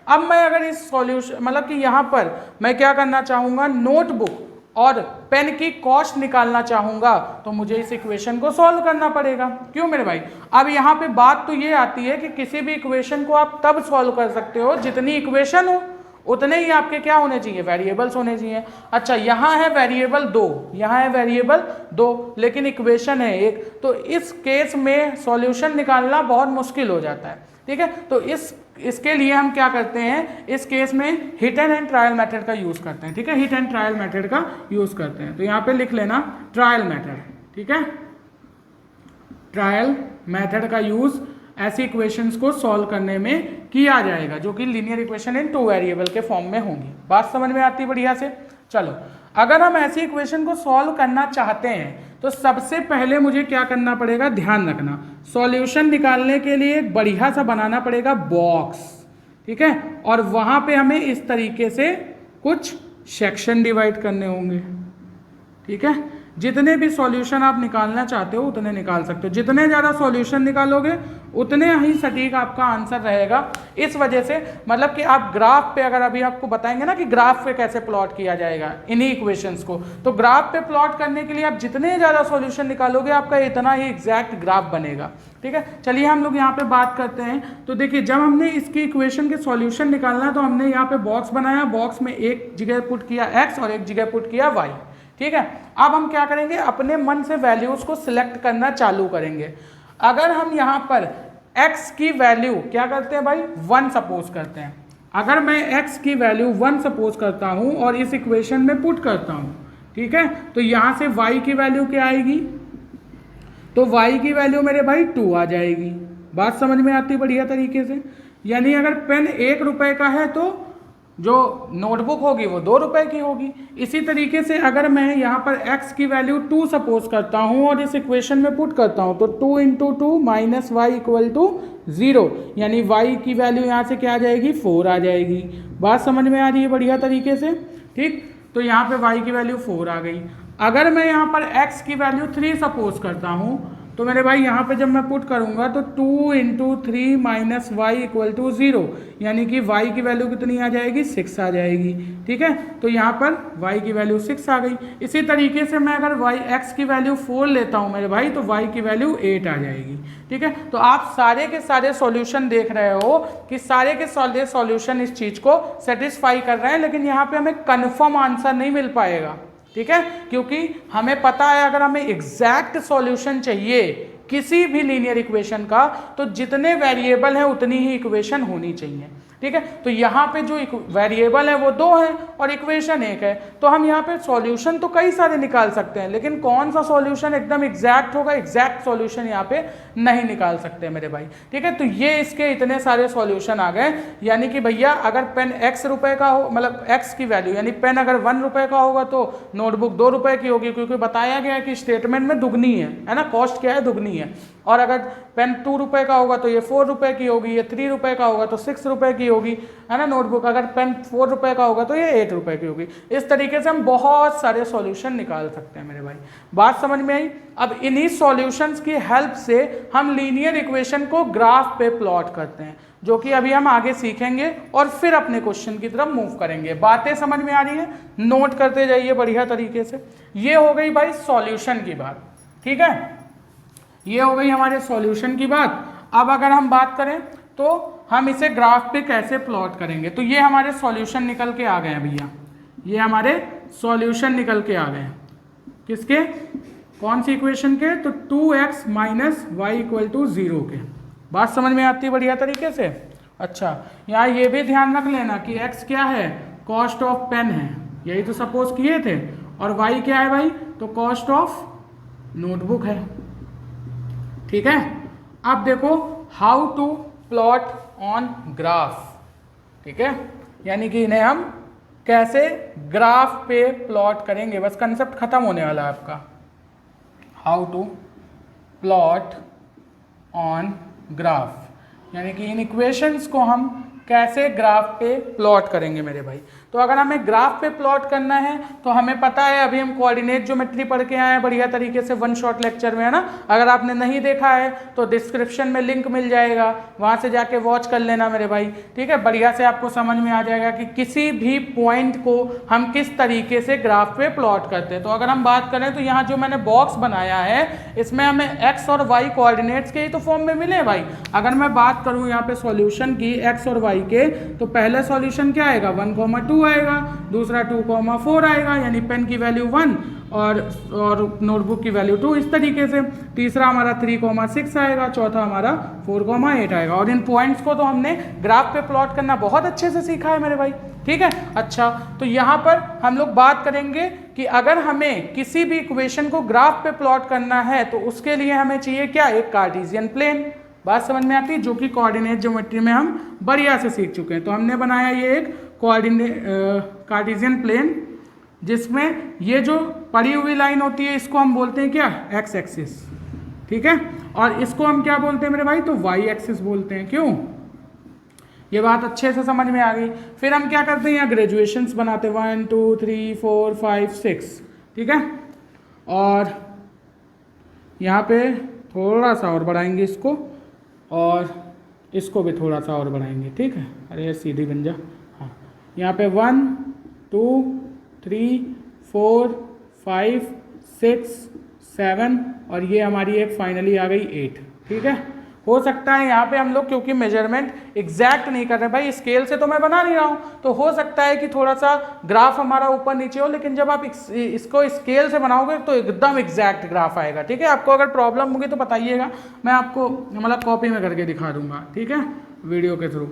अब मैं अगर इस सॉल्यूशन, मतलब कि यहाँ पर मैं क्या करना चाहूँगा, नोटबुक और पेन की कॉस्ट निकालना चाहूँगा तो मुझे इस इक्वेशन को सॉल्व करना पड़ेगा। क्यों मेरे भाई? अब यहाँ पे बात तो ये आती है कि किसी भी इक्वेशन को आप तब सॉल्व कर सकते हो जितनी इक्वेशन हो उतने ही आपके क्या होने चाहिए, वेरिएबल्स होने चाहिए। अच्छा, यहाँ है वेरिएबल 2, यहाँ है वेरिएबल 2, लेकिन इक्वेशन है एक, तो इस केस में सॉल्यूशन निकालना बहुत मुश्किल हो जाता है। ठीक है, तो इसके लिए हम क्या करते हैं, इस केस में हिट एंड ट्रायल मेथड का यूज़ करते हैं। ठीक है, हिट एंड ट्रायल मेथड का यूज़ करते हैं। तो यहाँ पे लिख लेना ट्रायल मेथड। ठीक है, ट्रायल मेथड का यूज़ ऐसी इक्वेशंस को सॉल्व करने में किया जाएगा जो कि लीनियर इक्वेशन इन 2 वेरिएबल के फॉर्म में होंगी। बात समझ में आती है बढ़िया से? चलो, अगर हम ऐसी इक्वेशन को सॉल्व करना चाहते हैं तो सबसे पहले मुझे क्या करना पड़ेगा, ध्यान रखना, सॉल्यूशन निकालने के लिए एक बढ़िया सा बनाना पड़ेगा बॉक्स। ठीक है, और वहां पे हमें इस तरीके से कुछ सेक्शन डिवाइड करने होंगे। ठीक है, जितने भी सॉल्यूशन आप निकालना चाहते हो उतने निकाल सकते हो। जितने ज़्यादा सॉल्यूशन निकालोगे उतने ही सटीक आपका आंसर रहेगा। इस वजह से मतलब कि आप ग्राफ पे, अगर अभी आपको बताएंगे ना कि ग्राफ पे कैसे प्लॉट किया जाएगा इन्हीं इक्वेशंस को, तो ग्राफ पे प्लॉट करने के लिए आप जितने ज़्यादा सॉल्यूशन निकालोगे आपका इतना ही एग्जैक्ट ग्राफ बनेगा। ठीक है, चलिए हम लोग यहाँ पे बात करते हैं। तो देखिए, जब हमने इसकी इक्वेशन के सॉल्यूशन निकालना तो हमने यहाँ पे बॉक्स बनाया, बॉक्स में एक जगह पुट किया x और एक जगह पुट किया y। ठीक है, अब हम क्या करेंगे, अपने मन से वैल्यूज को सिलेक्ट करना चालू करेंगे। अगर हम यहाँ पर x की वैल्यू क्या करते हैं भाई, 1 सपोज करते हैं। अगर मैं x की वैल्यू 1 सपोज करता हूँ और इस इक्वेशन में पुट करता हूँ, ठीक है, तो यहाँ से y की वैल्यू क्या आएगी, तो y की वैल्यू मेरे भाई 2 आ जाएगी। बात समझ में आती बढ़िया तरीके से? यानी अगर पेन 1 रुपए का है तो जो नोटबुक होगी वो 2 रुपए की होगी। इसी तरीके से अगर मैं यहाँ पर x की वैल्यू 2 सपोज करता हूँ और इस इक्वेशन में पुट करता हूँ तो 2 into 2 minus y equal to 0, यानी y की वैल्यू यहाँ से क्या आ जाएगी, 4 आ जाएगी। बात समझ में आ रही है बढ़िया तरीके से? ठीक, तो यहाँ पे y की वैल्यू 4 आ गई। अगर मैं यहाँ पर x की वैल्यू 3 सपोज करता हूँ तो मेरे भाई यहाँ पे जब मैं पुट करूँगा तो 2 into 3 minus y equal to 0, यानी कि y की वैल्यू कितनी आ जाएगी, 6 आ जाएगी। ठीक है, तो यहाँ पर y की वैल्यू 6 आ गई। इसी तरीके से मैं अगर x की वैल्यू 4 लेता हूँ मेरे भाई तो y की वैल्यू 8 आ जाएगी। ठीक है, तो आप सारे के सारे सॉल्यूशन देख रहे हो कि सारे के सारे सॉल्यूशन इस चीज़ को सेटिस्फाई कर रहे हैं, लेकिन यहाँ पर हमें कन्फर्म आंसर नहीं मिल पाएगा। ठीक है, क्योंकि हमें पता है अगर हमें एग्जैक्ट सॉल्यूशन चाहिए किसी भी लीनियर इक्वेशन का तो जितने वेरिएबल हैं उतनी ही इक्वेशन होनी चाहिए। ठीक है, तो यहाँ पे जो वेरिएबल है वो 2 है और इक्वेशन 1 है, तो हम यहाँ पे सॉल्यूशन तो कई सारे निकाल सकते हैं, लेकिन कौन सा सॉल्यूशन एकदम एग्जैक्ट होगा, एग्जैक्ट सॉल्यूशन यहाँ पे नहीं निकाल सकते मेरे भाई। ठीक है, तो ये इसके इतने सारे सॉल्यूशन आ गए। यानी कि भैया अगर पेन x रुपए का हो, मतलब x की वैल्यू यानी पेन अगर 1 रुपए का होगा तो नोटबुक 2 रुपए की होगी, क्योंकि बताया गया है कि स्टेटमेंट में दुगनी है ना, कॉस्ट क्या है, दुगनी है। और अगर पेन 2 रुपए का होगा तो ये 4 रुपए की होगी, ये 3 रुपए का होगा तो 6 रुपए की होगी, है ना। नोटबुक अगर पेन 4 रुपए का होगा तो ये 8 रुपए की होगी। इस तरीके से हम बहुत सारे सॉल्यूशन निकाल सकते हैं मेरे भाई। बात समझ में आई? अब इन्हीं सॉल्यूशंस की हेल्प से हम लीनियर इक्वेशन को ग्राफ पे प्लॉट करते हैं, जो कि अभी हम आगे सीखेंगे और फिर अपने क्वेश्चन की तरफ मूव करेंगे। बातें समझ में आ रही है? नोट करते जाइए बढ़िया तरीके से। ये हो गई भाई सॉल्यूशन की बात। ठीक है, ये हो गई हमारे सॉल्यूशन की बात। अब अगर हम बात करें तो हम इसे ग्राफ पे कैसे प्लॉट करेंगे, तो ये हमारे सॉल्यूशन निकल के आ गए हैं भैया, ये हमारे सॉल्यूशन निकल के आ गए हैं। किसके? कौन सी इक्वेशन के? तो 2x minus y equal to 0 के। बात समझ में आती है बढ़िया तरीके से? अच्छा, यहाँ ये भी ध्यान रख लेना कि x क्या है, कॉस्ट ऑफ पेन है, यही तो सपोज किए थे, और y क्या है भाई, तो कॉस्ट ऑफ नोटबुक है। ठीक है, अब देखो how to plot on graph. ठीक है, यानी कि इन्हें हम कैसे ग्राफ पे प्लॉट करेंगे, बस कंसेप्ट खत्म होने वाला है आपका। How to plot on graph, यानी कि इन इक्वेशंस को हम कैसे ग्राफ पे प्लॉट करेंगे मेरे भाई। तो अगर हमें ग्राफ पे प्लॉट करना है तो हमें पता है, अभी हम कोऑर्डिनेट ज्योमेट्री पढ़ के आए हैं बढ़िया तरीके से वन शॉट लेक्चर में, है ना। अगर आपने नहीं देखा है तो डिस्क्रिप्शन में लिंक मिल जाएगा, वहाँ से जाके वॉच कर लेना मेरे भाई, ठीक है। बढ़िया से आपको समझ में आ जाएगा कि किसी भी पॉइंट को हम किस तरीके से ग्राफ पे प्लॉट करते हैं। तो अगर हम बात करें तो यहाँ जो मैंने बॉक्स बनाया है इसमें हमें एक्स और वाई कोऑर्डिनेट्स के ही तो फॉर्म में मिले भाई। अगर मैं बात करूँ यहाँ पे सॉल्यूशन की एक्स और वाई के, तो पहला सॉल्यूशन क्या आएगा 1,2 आएगा, दूसरा 2,4 आएगा, यानी पेन की वैल्यू 1 और नोटबुक की वैल्यू 2 इस तरीके से। तीसरा हमारा 3,6 आएगा, चौथा हमारा 4,8 आएगा। और इन पॉइंट्स को तो हमने ग्राफ पे प्लॉट करना बहुत अच्छे से सीखा है मेरे भाई, ठीक है। अच्छा, तो यहाँ पर हम लोग बात करेंगे कि अगर हमें किसी भी इक्वेशन को ग्राफ पे प्लॉट करना है तो उसके लिए हमें चाहिए क्या, एक कार्टेशियन प्लेन। बात समझ में आती है, जो कि कोऑर्डिनेट ज्योमेट्री में हम बढ़िया से सीख चुके हैं। तो हमने बनाया ये एक कार्टेशियन प्लेन, जिसमें ये जो पड़ी हुई लाइन होती है इसको हम बोलते हैं क्या, एक्स एक्सिस, ठीक है। और इसको हम क्या बोलते हैं मेरे भाई, तो वाई एक्सिस बोलते हैं। क्यों, ये बात अच्छे से समझ में आ गई। फिर हम क्या करते हैं, यहाँ ग्रेजुएशंस बनाते हैं 1 2 3 4 5 6, ठीक है। और यहाँ पे थोड़ा सा और बढ़ाएंगे इसको, और इसको भी थोड़ा सा और बढ़ाएंगे, ठीक है। अरे सीधी बन जा, हाँ। यहाँ पे 1 2 3 4 5 6 7 और ये हमारी एक फाइनली आ गई 8, ठीक है। हो सकता है यहाँ पे हम लोग, क्योंकि मेजरमेंट एग्जैक्ट नहीं कर रहे भाई, स्केल से तो मैं बना नहीं रहा हूँ, तो हो सकता है कि थोड़ा सा ग्राफ हमारा ऊपर नीचे हो, लेकिन जब आप इसको स्केल से बनाओगे तो एकदम एग्जैक्ट ग्राफ आएगा, ठीक है। आपको अगर प्रॉब्लम होगी तो बताइएगा, मैं आपको मतलब कॉपी में करके दिखा दूंगा, ठीक है, वीडियो के थ्रू।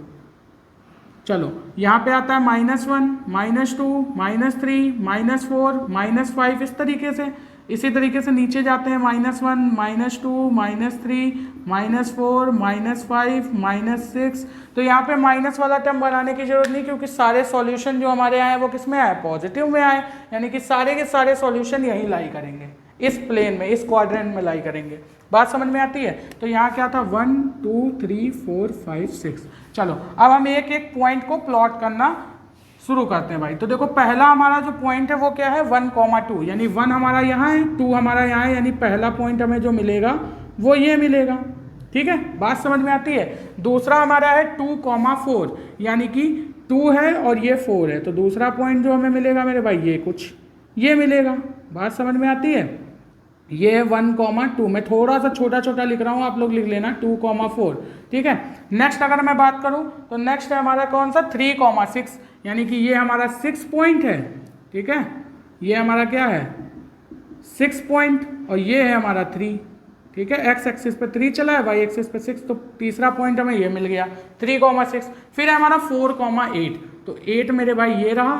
चलो, यहाँ पे आता है -1 -2 -3 -4 -5 इस तरीके से। इसी तरीके से नीचे जाते हैं -1 -2 -3 -4 -5 -6। तो यहाँ पे माइनस वाला टर्म बनाने की जरूरत नहीं, क्योंकि सारे सॉल्यूशन जो हमारे आए वो किस में आए, पॉजिटिव में आए, यानी कि सारे के सारे सॉल्यूशन यहीं लाई करेंगे, इस प्लेन में, इस क्वाड्रेंट में लाई करेंगे। बात समझ में आती है। तो यहाँ क्या था 1 2 3 4 5 6। चलो, अब हम एक एक पॉइंट को प्लॉट करना शुरू करते हैं भाई। तो देखो, पहला हमारा जो पॉइंट है वो क्या है 1,2, यानी 1 हमारा यहाँ है, 2 हमारा यहाँ है, यानी पहला पॉइंट हमें जो मिलेगा वो ये मिलेगा, ठीक है। बात समझ में आती है। दूसरा हमारा है 2,4, यानी कि 2 है और ये 4 है, तो दूसरा पॉइंट जो हमें मिलेगा मेरे भाई ये कुछ ये मिलेगा। बात समझ में आती है। ये 1,2, मैं थोड़ा सा छोटा छोटा लिख रहा हूँ, आप लोग लिख लेना 2,4, ठीक है। नेक्स्ट अगर मैं बात करूँ तो नेक्स्ट है हमारा कौन सा 3,6, यानी कि ये हमारा 6 पॉइंट है, ठीक है। ये हमारा क्या है 6 पॉइंट, और ये है हमारा 3, ठीक है। एक्स एक्सिस पे 3 चला है, वाई एक्सिस पे 6, तो तीसरा पॉइंट हमें ये मिल गया 3,6। फिर है हमारा 4,8, तो 8 मेरे भाई ये रहा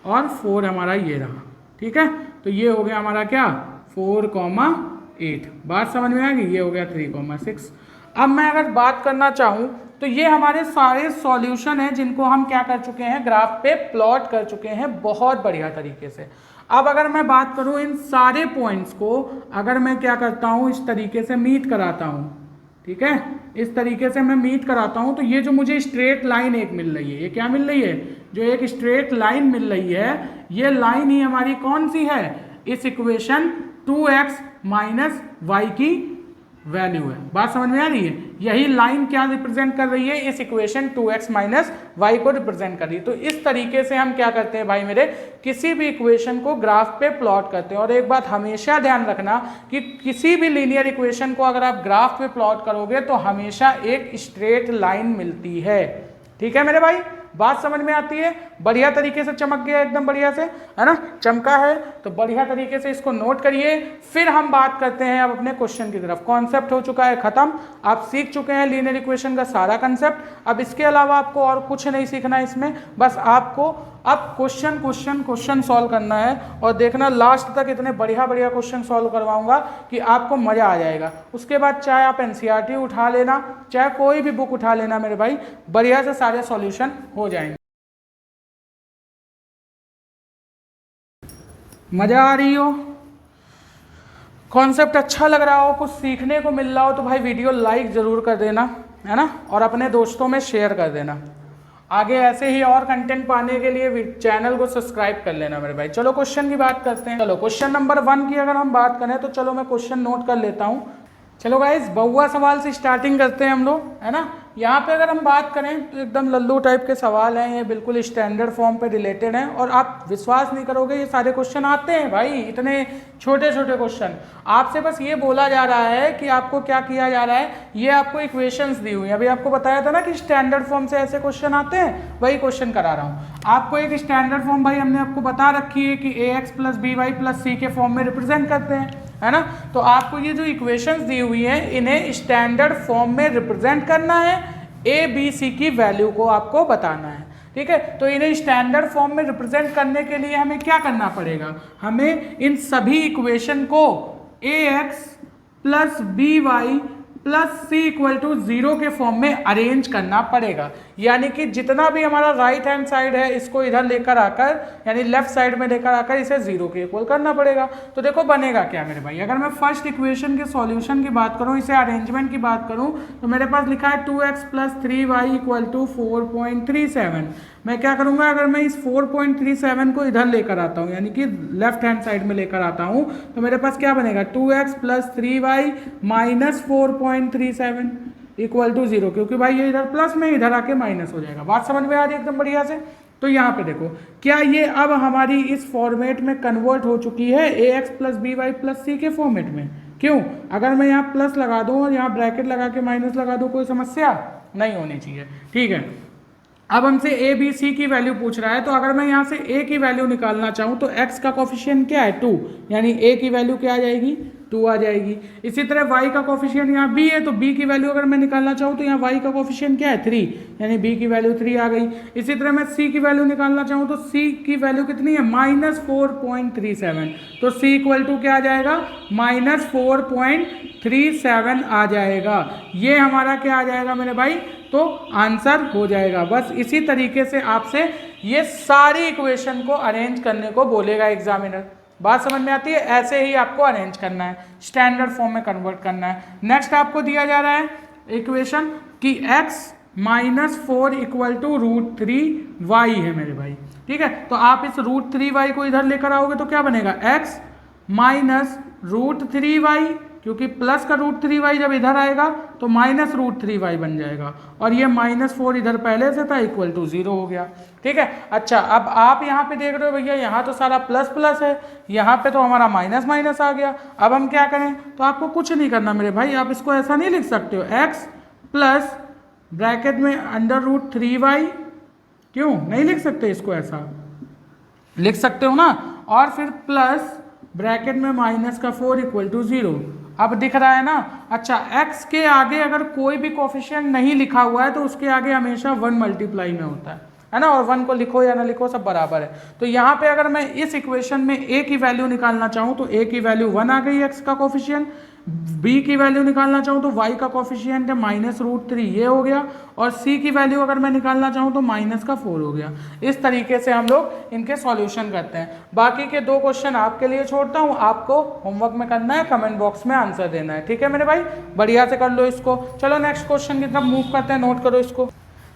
और 4 हमारा ये रहा, ठीक है। तो ये हो गया हमारा क्या 4,8। बात समझ में आ गई। ये हो गया 3,6। अब मैं अगर बात करना चाहूँ तो ये हमारे सारे सॉल्यूशन हैं जिनको हम क्या कर चुके हैं, ग्राफ पे प्लॉट कर चुके हैं बहुत बढ़िया तरीके से। अब अगर मैं बात करूँ इन सारे पॉइंट्स को अगर मैं क्या करता हूँ, इस तरीके से मीट कराता हूँ, ठीक है, इस तरीके से मैं मीट कराता हूँ, तो ये जो मुझे स्ट्रेट लाइन एक मिल रही है, ये क्या मिल रही है, जो एक स्ट्रेट लाइन मिल रही है, ये लाइन ही हमारी कौन सी है, इस इक्वेशन 2x माइनस वाई की वैल्यू है। बात समझ में आ रही है। यही लाइन क्या रिप्रेजेंट कर रही है, इस इक्वेशन 2x माइनस वाई को रिप्रेजेंट कर रही है। तो इस तरीके से हम क्या करते हैं भाई मेरे, किसी भी इक्वेशन को ग्राफ पे प्लॉट करते हैं। और एक बात हमेशा ध्यान रखना कि किसी भी लीनियर इक्वेशन को अगर आप ग्राफ पे प्लॉट करोगे तो हमेशा एक स्ट्रेट लाइन मिलती है, ठीक है मेरे भाई। बात समझ में आती है। बढ़िया तरीके से चमक गया, एकदम बढ़िया से, है ना, चमका है। तो बढ़िया तरीके से इसको नोट करिए। फिर हम बात करते हैं अब अपने क्वेश्चन की तरफ। कॉन्सेप्ट हो चुका है खत्म, आप सीख चुके हैं लीनियर इक्वेशन का सारा कंसेप्ट। अब इसके अलावा आपको और कुछ नहीं सीखना है इसमें, बस आपको अब क्वेश्चन सॉल्व करना है। और देखना लास्ट तक इतने बढ़िया बढ़िया क्वेश्चन सॉल्व करवाऊंगा कि आपको मजा आ जाएगा। उसके बाद चाहे आप एनसीईआरटी उठा लेना, चाहे कोई भी बुक उठा लेना मेरे भाई, बढ़िया से सारे सॉल्यूशन हो जाएंगे। मजा आ रही हो, कॉन्सेप्ट अच्छा लग रहा हो, कुछ सीखने को मिल रहा हो तो भाई वीडियो लाइक ज़रूर कर देना, है ना, और अपने दोस्तों में शेयर कर देना। आगे ऐसे ही और कंटेंट पाने के लिए चैनल को सब्सक्राइब कर लेना मेरे भाई। चलो क्वेश्चन की बात करते हैं। चलो क्वेश्चन नंबर 1 की अगर हम बात करें तो चलो मैं क्वेश्चन नोट कर लेता हूँ। चलो गाइस बहुआ सवाल से स्टार्टिंग करते हैं हम लोग, है ना। यहाँ पे अगर हम बात करें तो एकदम लल्लू टाइप के सवाल हैं, ये बिल्कुल स्टैंडर्ड फॉर्म पे रिलेटेड हैं और आप विश्वास नहीं करोगे ये सारे क्वेश्चन आते हैं भाई, इतने छोटे छोटे क्वेश्चन। आपसे बस ये बोला जा रहा है कि आपको क्या किया जा रहा है, ये आपको इक्वेशंस दी हुई है। अभी आपको बताया था ना कि स्टैंडर्ड फॉर्म से ऐसे क्वेश्चन आते हैं, वही क्वेश्चन करा रहा हूँ आपको। एक स्टैंडर्ड फॉर्म भाई हमने आपको बता रखी है कि ax + by + c के फॉर्म में रिप्रेजेंट करते हैं, है ना। तो आपको ये जो इक्वेशंस दी हुई हैं इन्हें स्टैंडर्ड फॉर्म में रिप्रेजेंट करना है, ए बी सी की वैल्यू को आपको बताना है, ठीक है। तो इन्हें स्टैंडर्ड फॉर्म में रिप्रेजेंट करने के लिए हमें क्या करना पड़ेगा, हमें इन सभी इक्वेशन को ax + by + c = 0 के फॉर्म में अरेंज करना पड़ेगा। यानी कि जितना भी हमारा राइट हैंड साइड है इसको इधर लेकर आकर, यानी लेफ्ट साइड में लेकर आकर इसे 0 के इक्वल करना पड़ेगा। तो देखो बनेगा क्या मेरे भाई, अगर मैं फर्स्ट इक्वेशन के सॉल्यूशन की बात करूं, इसे अरेंजमेंट की बात करूं, तो मेरे पास लिखा है 2x + 3y = 4.37। मैं क्या करूंगा, अगर मैं इस 4.37 को इधर लेकर आता हूं, यानी कि लेफ्ट हैंड साइड में लेकर आता हूं, तो मेरे पास क्या बनेगा 2x + 3y - 4.37 = 0, क्योंकि भाई ये इधर प्लस में इधर आके माइनस हो जाएगा। बात समझ में आ रही है एकदम बढ़िया से। तो यहाँ पे देखो क्या ये अब हमारी इस फॉर्मेट में कन्वर्ट हो चुकी है ax + by + c के फॉर्मेट में। क्यों, अगर मैं यहाँ प्लस लगा दूँ और यहाँ ब्रैकेट लगा के माइनस लगा दूँ, कोई समस्या नहीं होनी चाहिए, ठीक है। अब हमसे ए बी सी की वैल्यू पूछ रहा है, तो अगर मैं यहाँ से a की वैल्यू निकालना चाहूँ तो x का कोफिशिएंट क्या है 2, यानी a की वैल्यू क्या आ जाएगी 2 आ जाएगी। इसी तरह y का कोफिशिएंट यहाँ b है, तो b की वैल्यू अगर मैं निकालना चाहूँ तो यहाँ y का कोफिशिएंट क्या है 3, यानी b की वैल्यू 3 आ गई। इसी तरह मैं c की वैल्यू निकालना चाहूँ तो c की वैल्यू कितनी है -4.37, तो c = क्या आ जाएगा -4.37 आ जाएगा। ये हमारा क्या आ जाएगा मेरे भाई, तो आंसर हो जाएगा। बस इसी तरीके से आपसे ये सारी इक्वेशन को अरेंज करने को बोलेगा एग्जामिनर। बात समझ में आती है, ऐसे ही आपको अरेंज करना है, स्टैंडर्ड फॉर्म में कन्वर्ट करना है। नेक्स्ट आपको दिया जा रहा है इक्वेशन कि x - 4 = √3y है मेरे भाई, ठीक है। तो आप इस √3y को इधर लेकर आओगे तो क्या बनेगा x - √3y, क्योंकि प्लस का √3y जब इधर आएगा तो -√3y बन जाएगा, और ये -4 इधर पहले से था = 0 हो गया, ठीक है। अच्छा, अब आप यहाँ पे देख रहे हो भैया यहाँ तो सारा प्लस प्लस है, यहाँ पे तो हमारा माइनस माइनस आ गया। अब हम क्या करें, तो आपको कुछ नहीं करना मेरे भाई, आप इसको ऐसा नहीं लिख सकते हो x + ब्रैकेट में √3y, क्यों नहीं लिख सकते इसको, ऐसा लिख सकते हो ना, और फिर प्लस ब्रैकेट में -4 = 0। अब दिख रहा है ना। अच्छा, x के आगे अगर कोई भी कोफिशिएंट नहीं लिखा हुआ है तो उसके आगे हमेशा 1 मल्टीप्लाई में होता है ना, और 1 को लिखो या ना लिखो सब बराबर है। तो यहाँ पे अगर मैं इस इक्वेशन में a की वैल्यू निकालना चाहूँ तो a की वैल्यू 1 आ गई, x का कोफिशिएंट। b की वैल्यू निकालना चाहूँ तो y का कोफिशिएंट है -√3, ये हो गया, और c की वैल्यू अगर मैं निकालना चाहूँ तो -4 हो गया। इस तरीके से हम लोग इनके सॉल्यूशन करते हैं। बाकी के 2 क्वेश्चन आपके लिए छोड़ता हूँ, आपको होमवर्क में करना है, कमेंट बॉक्स में आंसर देना है, ठीक है मेरे भाई, बढ़िया से कर लो इसको। चलो नेक्स्ट क्वेश्चन की तरफ मूव करते हैं, नोट करो इसको।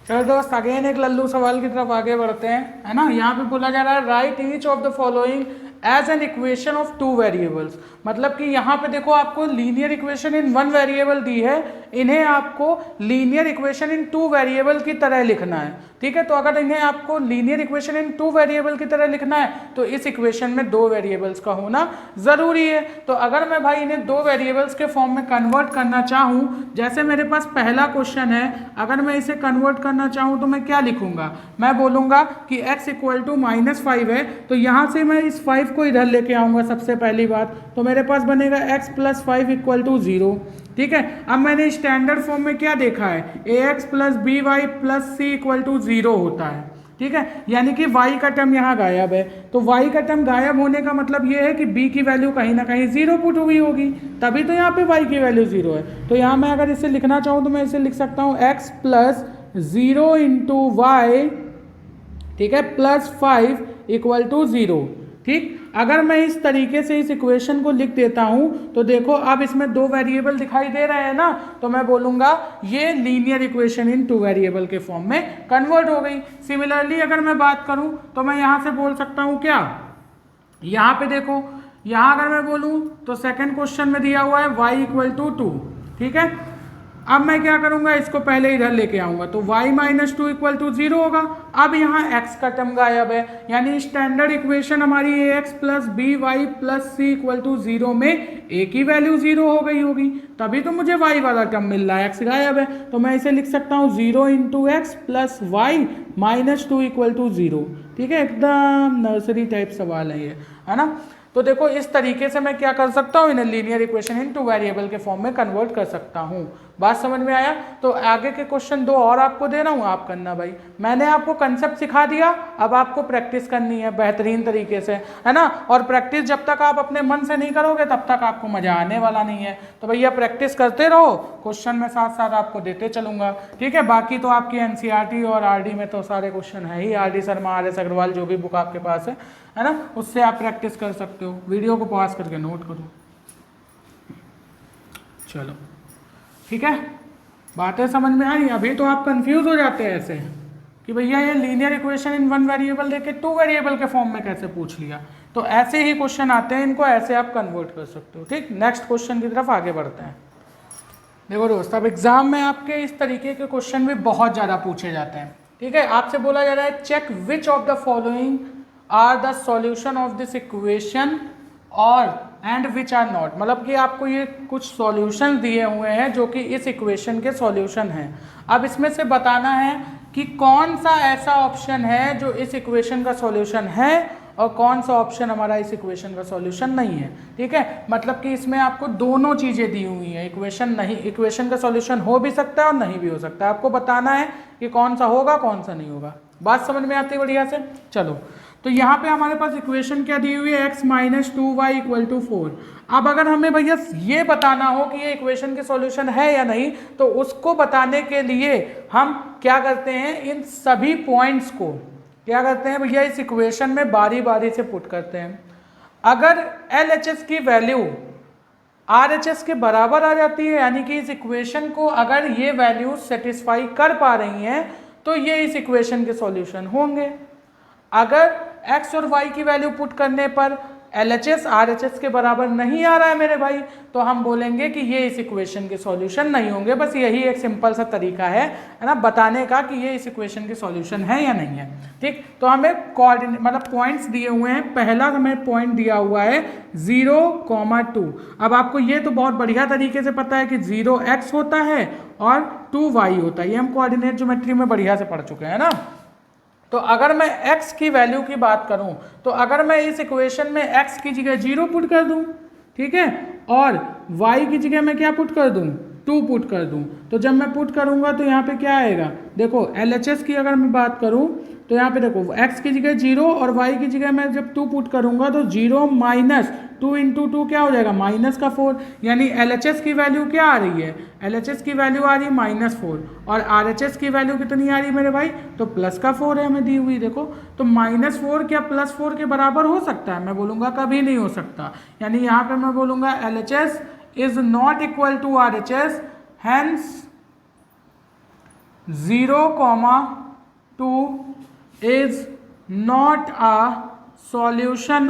चलो दोस्त, अगेन एक लल्लू सवाल की तरफ आगे बढ़ते हैं, है ना। यहाँ पे बोला जा रहा है write each of the following as an equation of 2 variables. मतलब कि यहाँ पे देखो आपको लीनियर इक्वेशन इन 1 वेरिएबल दी है, इन्हें आपको लीनियर इक्वेशन इन 2 वेरिएबल की तरह लिखना है, ठीक है। तो अगर इन्हें आपको लीनियर इक्वेशन इन 2 वेरिएबल की तरह लिखना है तो इस इक्वेशन में 2 वेरिएबल्स का होना जरूरी है। तो अगर मैं भाई इन्हें 2 वेरिएबल्स के फॉर्म में कन्वर्ट करना चाहूँ, जैसे मेरे पास पहला क्वेश्चन है, अगर मैं इसे कन्वर्ट करना चाहूँ तो मैं क्या लिखूंगा, मैं बोलूंगा कि x = -5 है, तो यहाँ से मैं इस 5 को इधर लेके आऊँगा सबसे पहली बात, तो मेरे पास बनेगा x + 5 = 0, ठीक है। अब मैंने स्टैंडर्ड फॉर्म में क्या देखा है, ax + by + c = 0 होता है, ठीक है। यानी कि y का टर्म यहाँ गायब है, तो y का टर्म गायब होने का मतलब ये है कि b की वैल्यू कहीं ना कहीं 0 पुट हुई होगी, तभी तो यहाँ पे y की वैल्यू 0 है। तो यहाँ मैं अगर इसे लिखना चाहूँ तो मैं इसे लिख सकता हूँ x + 0 × y, ठीक है, +5 = 0, ठीक। अगर मैं इस तरीके से इस इक्वेशन को लिख देता हूं तो देखो अब इसमें दो वेरिएबल दिखाई दे रहे हैं ना, तो मैं बोलूंगा ये linear equation in two variable के फॉर्म में कन्वर्ट हो गई। सिमिलरली अगर मैं बात करूं तो मैं यहां से बोल सकता हूं क्या, यहां पे देखो, यहां अगर मैं बोलूं तो सेकंड क्वेश्चन में दिया हुआ है y इक्वल टू 2, ठीक है। अब मैं क्या करूंगा, इसको पहले इधर लेके आऊंगा तो y माइनस 2 इक्वल टू 0 होगा। अब यहाँ x का टर्म गायब है, यानी स्टैंडर्ड इक्वेशन हमारी ax plus B Y plus c equal to 0 में a की वैल्यू 0 हो गई होगी, तभी तो मुझे y वाला टर्म मिल रहा है, x गायब है। तो मैं इसे लिख सकता हूँ 0 into x plus y minus 2 equal to 0, ठीक है। एकदम नर्सरी टाइप सवाल है ये, है ना। तो देखो इस तरीके से मैं क्या कर सकता हूँ, इन्हें linear equation in two variable के फॉर्म में कन्वर्ट कर सकता हूँ। बात समझ में आया? तो आगे के क्वेश्चन दो और आपको दे रहा हूँ, आप करना भाई। मैंने आपको कंसेप्ट सिखा दिया, अब आपको प्रैक्टिस करनी है बेहतरीन तरीके से, है ना। और प्रैक्टिस जब तक आप अपने मन से नहीं करोगे तब तक आपको मजा आने वाला नहीं है। तो भैया प्रैक्टिस करते रहो, क्वेश्चन में साथ साथ आपको देते चलूंगा, ठीक है। बाकी तो आपकी एनसीईआरटी और आरडी में तो सारे क्वेश्चन है ही, RD Sharma, R S Agarwal, जो भी बुक आपके पास है ना, उससे आप प्रैक्टिस कर सकते हो। वीडियो को पॉज करके नोट करो, चलो ठीक है। बातें समझ में आई? अभी तो आप कंफ्यूज हो जाते हैं ऐसे कि भैया ये linear equation in one variable देके टू वेरिएबल के फॉर्म में कैसे पूछ लिया। तो ऐसे ही क्वेश्चन आते हैं, इनको ऐसे आप कन्वर्ट कर सकते हो, ठीक। नेक्स्ट क्वेश्चन की तरफ आगे बढ़ते हैं। देखो दोस्त, अब एग्जाम में आपके इस तरीके के क्वेश्चन भी बहुत ज़्यादा पूछे जाते हैं, ठीक है। आपसे बोला जा रहा है check which of the following are the solution of this equation और एंड विच आर नॉट, मतलब कि आपको ये कुछ सॉल्यूशन दिए हुए हैं जो कि इस इक्वेशन के सॉल्यूशन हैं। अब इसमें से बताना है कि कौन सा ऐसा ऑप्शन है जो इस इक्वेशन का सॉल्यूशन है और कौन सा ऑप्शन हमारा इस इक्वेशन का सॉल्यूशन नहीं है, ठीक है। मतलब कि इसमें आपको दोनों चीज़ें दी हुई हैं, इक्वेशन का सॉल्यूशन हो भी सकता है और नहीं भी हो सकता है। आपको बताना है कि कौन सा होगा कौन सा नहीं होगा। बात समझ में आती है बढ़िया से? चलो, तो यहाँ पे हमारे पास इक्वेशन क्या दी हुई है, x minus 2y equal to 4। अब अगर हमें भैया ये बताना हो कि ये इक्वेशन के सॉल्यूशन है या नहीं, तो उसको बताने के लिए हम क्या करते हैं, इन सभी पॉइंट्स को क्या करते हैं भैया, इस इक्वेशन में बारी बारी से पुट करते हैं। अगर LHS की वैल्यू RHS के बराबर आ जाती है, यानी कि इस इक्वेशन को अगर ये वैल्यू सेटिस्फाई कर पा रही हैं तो ये इस इक्वेशन के सॉल्यूशन होंगे। अगर x और y की वैल्यू पुट करने पर LHS RHS के बराबर नहीं आ रहा है मेरे भाई, तो हम बोलेंगे कि ये इस इक्वेशन के सॉल्यूशन नहीं होंगे। बस यही एक सिंपल सा तरीका है ना, बताने का कि ये इस इक्वेशन के सॉल्यूशन है या नहीं है, ठीक। तो हमें कोऑर्डिनेट मतलब पॉइंट्स दिए हुए हैं। पहला हमें पॉइंट दिया हुआ है 0,2। अब आपको ये तो बहुत बढ़िया तरीके से पता है कि 0x होता है और 2y होता है, ये हम कोऑर्डिनेट ज्योमेट्री में बढ़िया से पढ़ चुके हैं ना। तो अगर मैं x की वैल्यू की बात करूं, तो अगर मैं इस इक्वेशन में x की जगह 0 पुट कर दूं, ठीक है, और y की जगह मैं क्या पुट कर दूं, 2 पुट कर दूं, तो जब मैं पुट करूंगा तो यहाँ पे क्या आएगा, देखो LHS की अगर मैं बात करूं तो यहाँ पे देखो x की जगह 0 और y की जगह मैं जब 2 पुट करूंगा तो 0 माइनस 2 इंटू 2 क्या हो जाएगा, माइनस का 4। यानी LHS की वैल्यू क्या आ रही है, LHS की वैल्यू आ रही है -4 और RHS की वैल्यू कितनी आ रही है मेरे भाई, तो प्लस का 4 है हमें दी हुई। देखो तो -4 क्या +4 के बराबर हो सकता है, मैं बोलूँगा कभी नहीं हो सकता। यानी यहाँ पर मैं बोलूँगा LHS is not equal to RHS, hence 0,2 is not a solution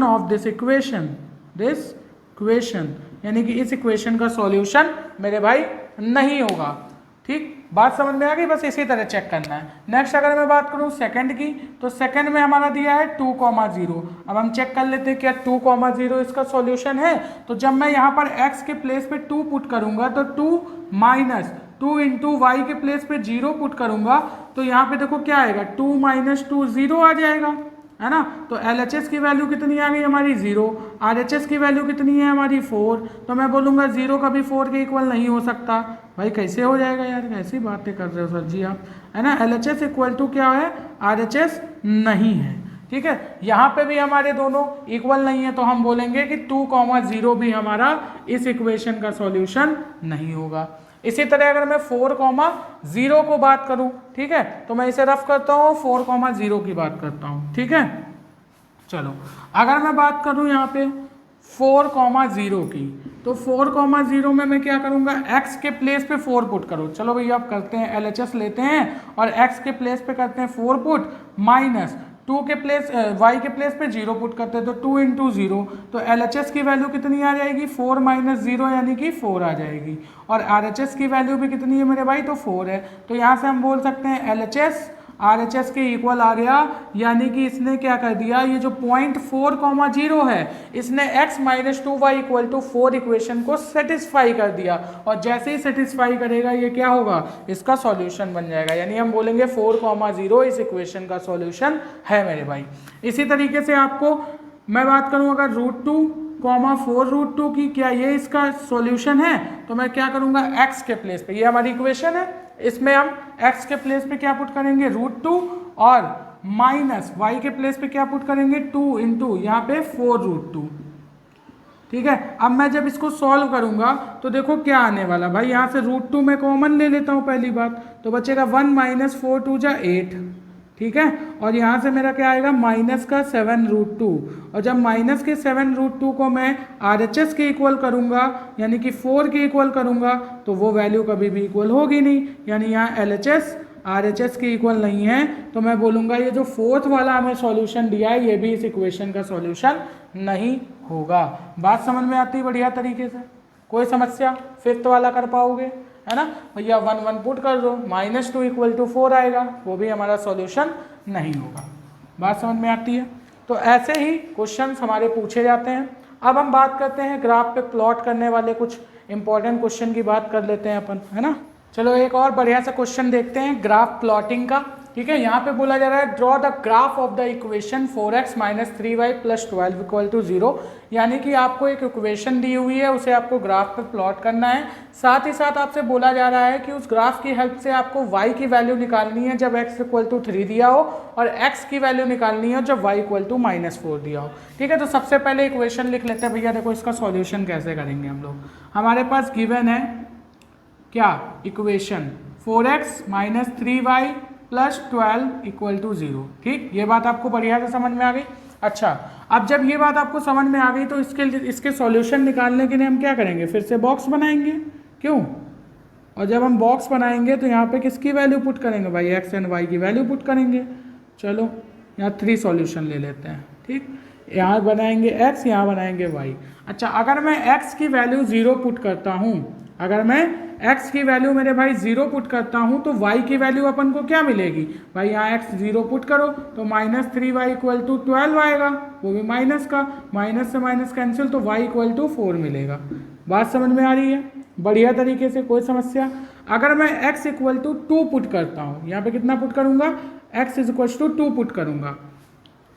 of this equation, यानी कि इस इक्वेशन का सॉल्यूशन मेरे भाई नहीं होगा, ठीक। बात समझ में आ गई? बस इसी तरह चेक करना है। नेक्स्ट अगर मैं बात करूं सेकंड की, तो सेकंड में हमारा दिया है 2,0। अब हम चेक कर लेते हैं क्या 2,0 इसका सॉल्यूशन है। तो जब मैं यहाँ पर x के प्लेस पे 2 पुट करूंगा तो 2 माइनस 2 इंटू वाई के प्लेस पे 0 पुट करूंगा तो यहाँ पे देखो क्या आएगा, 2 माइनस 2 0 आ जाएगा, है ना। तो LHS की वैल्यू कितनी आ गई हमारी 0, RHS की वैल्यू कितनी है हमारी 4। तो मैं बोलूँगा 0 कभी 4 के इक्वल नहीं हो सकता। भाई कैसे हो जाएगा यार, कैसी बातें कर रहे हो सर जी आप, है ना। LHS इक्वल टू क्या है, RHS नहीं है, ठीक है। यहाँ पे भी हमारे दोनों इक्वल नहीं है तो हम बोलेंगे कि 2,0 भी हमारा इस इक्वेशन का सॉल्यूशन नहीं होगा। इसी तरह अगर मैं 4,0 को बात करूं, ठीक है, तो मैं इसे रफ करता हूं, 4,0 की बात करता हूं, ठीक है। चलो अगर मैं बात करूं यहाँ पे 4,0 की, तो 4,0 में मैं क्या करूंगा, x के प्लेस पे 4 पुट करो। चलो भैया आप करते हैं, LHS लेते हैं और x के प्लेस पे करते हैं 4 पुट, माइनस 2 के प्लेस y के प्लेस पे 0 पुट करते हैं, तो 2 इंटू 0, तो LHS की वैल्यू कितनी आ जाएगी, 4 माइनस 0 यानी कि 4 आ जाएगी। और RHS की वैल्यू भी कितनी है मेरे भाई, तो 4 है। तो यहाँ से हम बोल सकते हैं LHS RHS के इक्वल आ गया, यानी कि इसने क्या कर दिया, ये जो पॉइंट 4,0 है, इसने x minus 2y equal to 4 equation को सेटिस्फाई कर दिया। और जैसे ही सेटिस्फाई करेगा ये क्या होगा, इसका सॉल्यूशन बन जाएगा, यानी हम बोलेंगे 4,0 इस इक्वेशन का सॉल्यूशन है मेरे भाई। इसी तरीके से आपको मैं बात करूं अगर √2, 4 √2 की, क्या ये इसका सॉल्यूशन है, तो मैं क्या करूंगा, x के प्लेस पे, ये हमारी इक्वेशन है, इसमें हम x के प्लेस पे क्या पुट करेंगे, √2, और माइनस y के प्लेस पे क्या पुट करेंगे, 2 इंटू यहाँ पे 4 √2, ठीक है। अब मैं जब इसको सॉल्व करूंगा तो देखो क्या आने वाला भाई, यहाँ से √2 में कॉमन ले लेता हूँ पहली बात, तो बचेगा 1 माइनस 4 2 जा 8, ठीक है। और यहाँ से मेरा क्या आएगा, माइनस का 7 √2, और जब माइनस के 7 √2 को मैं RHS के इक्वल करूँगा, यानी कि 4 के इक्वल करूँगा, तो वो वैल्यू कभी भी इक्वल होगी नहीं, यानी यहाँ LHS RHS के इक्वल नहीं है। तो मैं बोलूँगा ये जो फोर्थ वाला हमें सॉल्यूशन दिया है, ये भी इस इक्वेशन का सॉल्यूशन नहीं होगा। बात समझ में आती है बढ़िया तरीके से, कोई समस्या, फिफ्थ वाला कर पाओगे, है ना भैया, 1 1 पुट कर दो, -2 इक्वल टू 4 आएगा, वो भी हमारा सॉल्यूशन नहीं होगा। बात समझ में आती है। तो ऐसे ही क्वेश्चंस हमारे पूछे जाते हैं। अब हम बात करते हैं ग्राफ पे प्लॉट करने वाले कुछ इंपॉर्टेंट क्वेश्चन की बात कर लेते हैं अपन, है ना। चलो एक और बढ़िया सा क्वेश्चन देखते हैं ग्राफ प्लॉटिंग का, ठीक है। यहाँ पे बोला जा रहा है draw the graph of the equation 4x minus 3y plus 12 equal to 0, यानी कि आपको एक इक्वेशन दी हुई है, उसे आपको ग्राफ पे प्लॉट करना है। साथ ही साथ आपसे बोला जा रहा है कि उस ग्राफ की हेल्प से आपको y की वैल्यू निकालनी है जब x इक्वल टू 3 दिया हो, और x की वैल्यू निकालनी है जब y इक्वल टू -4 दिया हो, ठीक है। तो सबसे पहले इक्वेशन लिख लेते हैं भैया। देखो इसका सॉल्यूशन कैसे करेंगे हम लोग। हमारे पास गिवन है क्या, equation 4x minus 3y plus 12 equal to 0, ठीक। ये बात आपको बढ़िया से समझ में आ गई। अच्छा, अब जब ये बात आपको समझ में आ गई तो इसके सॉल्यूशन निकालने के लिए हम क्या करेंगे, फिर से बॉक्स बनाएंगे, क्यों। और जब हम बॉक्स बनाएंगे तो यहाँ पे किसकी वैल्यू पुट करेंगे भाई, x एंड y की वैल्यू पुट करेंगे। चलो यहाँ 3 सॉल्यूशन ले लेते हैं, ठीक। यहाँ बनाएंगे x, यहाँ बनाएंगे y। अच्छा, अगर मैं x की वैल्यू 0 पुट करता हूँ, अगर मैं x की वैल्यू मेरे भाई 0 पुट करता हूँ, तो y की वैल्यू अपन को क्या मिलेगी भाई, यहाँ x 0 पुट करो तो -3y इक्वल टू 12 आएगा, वो भी माइनस का, माइनस से माइनस कैंसिल, तो y इक्वल टू 4 मिलेगा। बात समझ में आ रही है बढ़िया तरीके से, कोई समस्या। अगर मैं x इक्वल टू 2 पुट करता हूँ, यहाँ पे कितना पुट करूँगा, x is equal to 2 put करूँगा,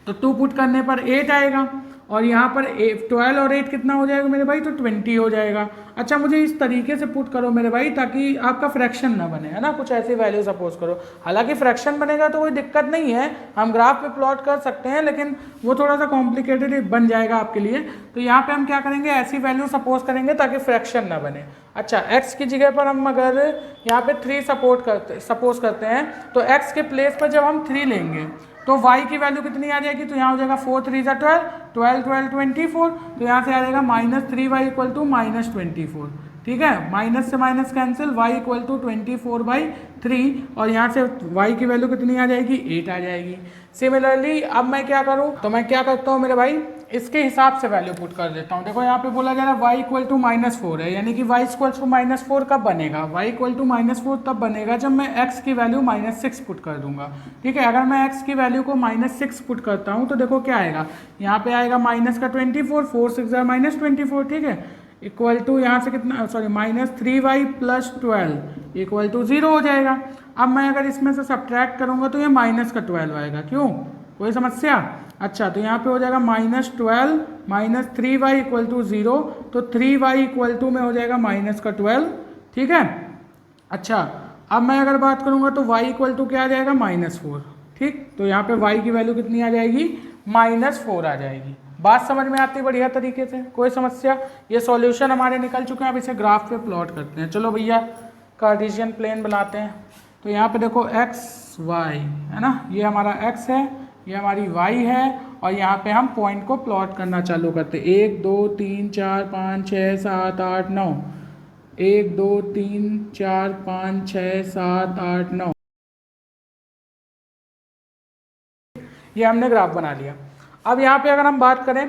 तो 2 पुट करने पर 8 आएगा, और यहाँ पर 12 और 8 कितना हो जाएगा मेरे भाई, तो 20 हो जाएगा। अच्छा, मुझे इस तरीके से पुट करो मेरे भाई ताकि आपका फ्रैक्शन ना बने, है ना, कुछ ऐसी वैल्यू सपोज करो। हालांकि फ्रैक्शन बनेगा तो कोई दिक्कत नहीं है, हम ग्राफ पे प्लॉट कर सकते हैं, लेकिन वो थोड़ा सा कॉम्प्लिकेटेड बन जाएगा आपके लिए। तो यहाँ पे हम क्या करेंगे, ऐसी वैल्यू सपोज करेंगे ताकि फ्रैक्शन ना बने। अच्छा, x की जगह पर हम अगर यहाँ पे 3 सपोज करते हैं, तो x के प्लेस पर जब हम 3 लेंगे तो y की वैल्यू कितनी आ जाएगी, तो यहाँ हो जाएगा 4 3 जा 12, 12 12 24, तो यहाँ से आ जाएगा -3y इक्वल टू -24, ठीक है। माइनस से minus cancel, y equal to 24/3, और यहाँ से y की वैल्यू कितनी आ जाएगी, 8 आ जाएगी। सिमिलरली अब मैं क्या करूँ, तो मैं क्या करता हूँ मेरे भाई, इसके हिसाब से वैल्यू पुट कर देता हूँ। देखो यहाँ पे बोला जा रहा है y इक्वल टू -4 है, यानी कि y इक्वल टू -4 कब बनेगा, y इक्वल टू -4 तब बनेगा जब मैं x की वैल्यू -6 पुट कर दूंगा, ठीक है। अगर मैं x की वैल्यू को -6 पुट करता हूँ तो देखो क्या आएगा, यहाँ पे आएगा माइनस का 24, 4 6 -24, ठीक है, इक्वल टू यहाँ से कितना, sorry -3y plus 12 equal to 0 हो जाएगा। अब मैं अगर इसमें से सब्ट्रैक्ट करूँगा तो ये -12 आएगा, क्यों, कोई समस्या। अच्छा, तो यहाँ पे हो जाएगा -12 -3y इक्वल टू 0, तो 3y इक्वल टू में हो जाएगा -12, ठीक है। अच्छा, अब मैं अगर बात करूँगा तो y इक्वल टू क्या आ जाएगा, -4, ठीक। तो यहाँ पे y की वैल्यू कितनी आ जाएगी, -4 आ जाएगी। बात समझ में आती है बढ़िया तरीके से, कोई समस्या। ये सॉल्यूशन हमारे निकल चुके हैं, अब इसे ग्राफ पे प्लॉट करते हैं। चलो भैया कार्टेशियन प्लेन बनाते हैं। तो यहाँ पे देखो एक्स वाई है ना, ये हमारा एक्स है, ये हमारी वाई है, और यहाँ पे हम पॉइंट को प्लॉट करना चालू करते हैं। 1 2 3 4 5 6 7 8 9, 1 2 3 4 5 6 7 8 9, ये हमने ग्राफ बना लिया। अब यहाँ पे अगर हम बात करें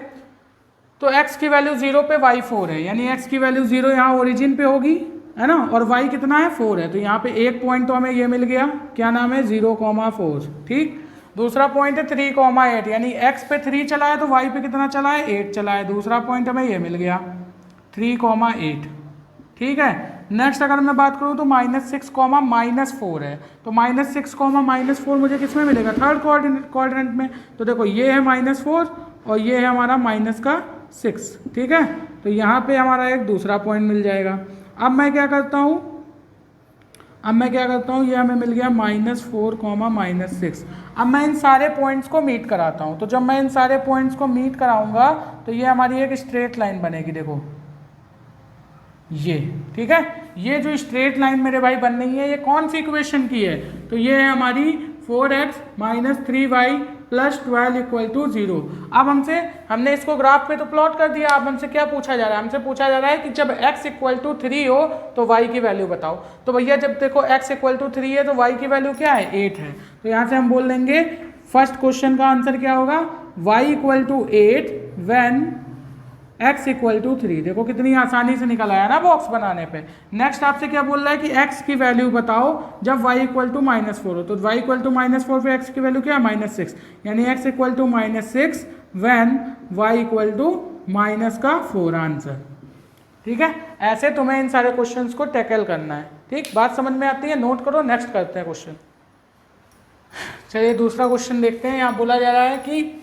तो x की वैल्यू 0 पे y 4 है, यानी x की वैल्यू 0 यहाँ ओरिजिन पे होगी, है ना, और y कितना है 4 है। तो यहाँ पे एक पॉइंट तो हमें ये मिल गया, क्या नाम है 0,4, ठीक। दूसरा पॉइंट है 3,8, यानी x पे 3 चला है तो y पे कितना चला है 8 चला है। दूसरा पॉइंट हमें ये मिल गया 3,8, ठीक है। नेक्स्ट अगर मैं बात करूँ तो -6, -4 है, तो -6, -4 मुझे किस में मिलेगा, थर्ड क्वाड्रेंट में। तो देखो ये है -4 और ये है हमारा -6, ठीक है। तो यहाँ पे हमारा एक दूसरा पॉइंट मिल जाएगा। अब मैं क्या करता हूँ, ये हमें मिल गया -4, -6। अब मैं इन सारे पॉइंट्स को मीट कराता हूँ। तो जब मैं इन सारे पॉइंट्स को मीट कराऊंगा तो ये हमारी एक स्ट्रेट लाइन बनेगी, देखो ये, ठीक है। ये जो स्ट्रेट लाइन मेरे भाई बन रही है, ये कौन सी इक्वेशन की है, तो ये है हमारी 4x - 3y + 12 = 0। अब हमने इसको ग्राफ पे तो प्लॉट कर दिया। अब हमसे क्या पूछा जा रहा है, हमसे पूछा जा रहा है कि जब x = 3 हो तो y की वैल्यू बताओ। तो भैया जब देखो x = 3 है तो y की वैल्यू क्या है 8 है। तो यहाँ से हम बोल देंगे फर्स्ट क्वेश्चन का आंसर क्या होगा, y = 8 व्हेन x = 3। देखो कितनी आसानी से निकल आया ना बॉक्स बनाने पे। नेक्स्ट आपसे क्या बोल रहा है कि x की वैल्यू बताओ जब y = -4 हो। तो y = -4 पे x की वैल्यू क्या है -6, यानी x = -6 व्हेन y = -4 आंसर, ठीक है। ऐसे तुम्हें इन सारे क्वेश्चंस को टैकल करना है, ठीक। बात समझ में आती है, नोट करो। नेक्स्ट करते हैं क्वेश्चन। चलिए दूसरा क्वेश्चन देखते हैं। यहाँ बोला जा रहा है कि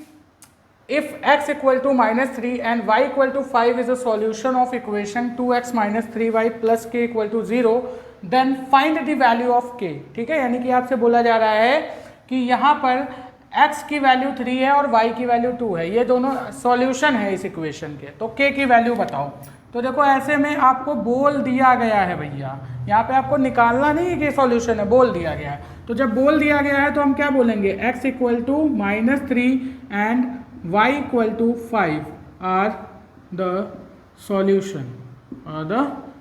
if x = -3 and y = 5 is a solution of equation 2x - 3y + k = 0, then find the value of k, ठीक है। यानी कि आपसे बोला जा रहा है कि यहाँ पर x की वैल्यू 3 है और y की वैल्यू 2 है, ये दोनों सॉल्यूशन है इस इक्वेशन के, तो k की वैल्यू बताओ। तो देखो ऐसे में आपको बोल दिया गया है भैया, यहाँ पे आपको निकालना नहीं है कि सॉल्यूशन है, बोल दिया गया है। तो जब बोल दिया गया है तो हम क्या बोलेंगे, x = -3 and y = 5 are the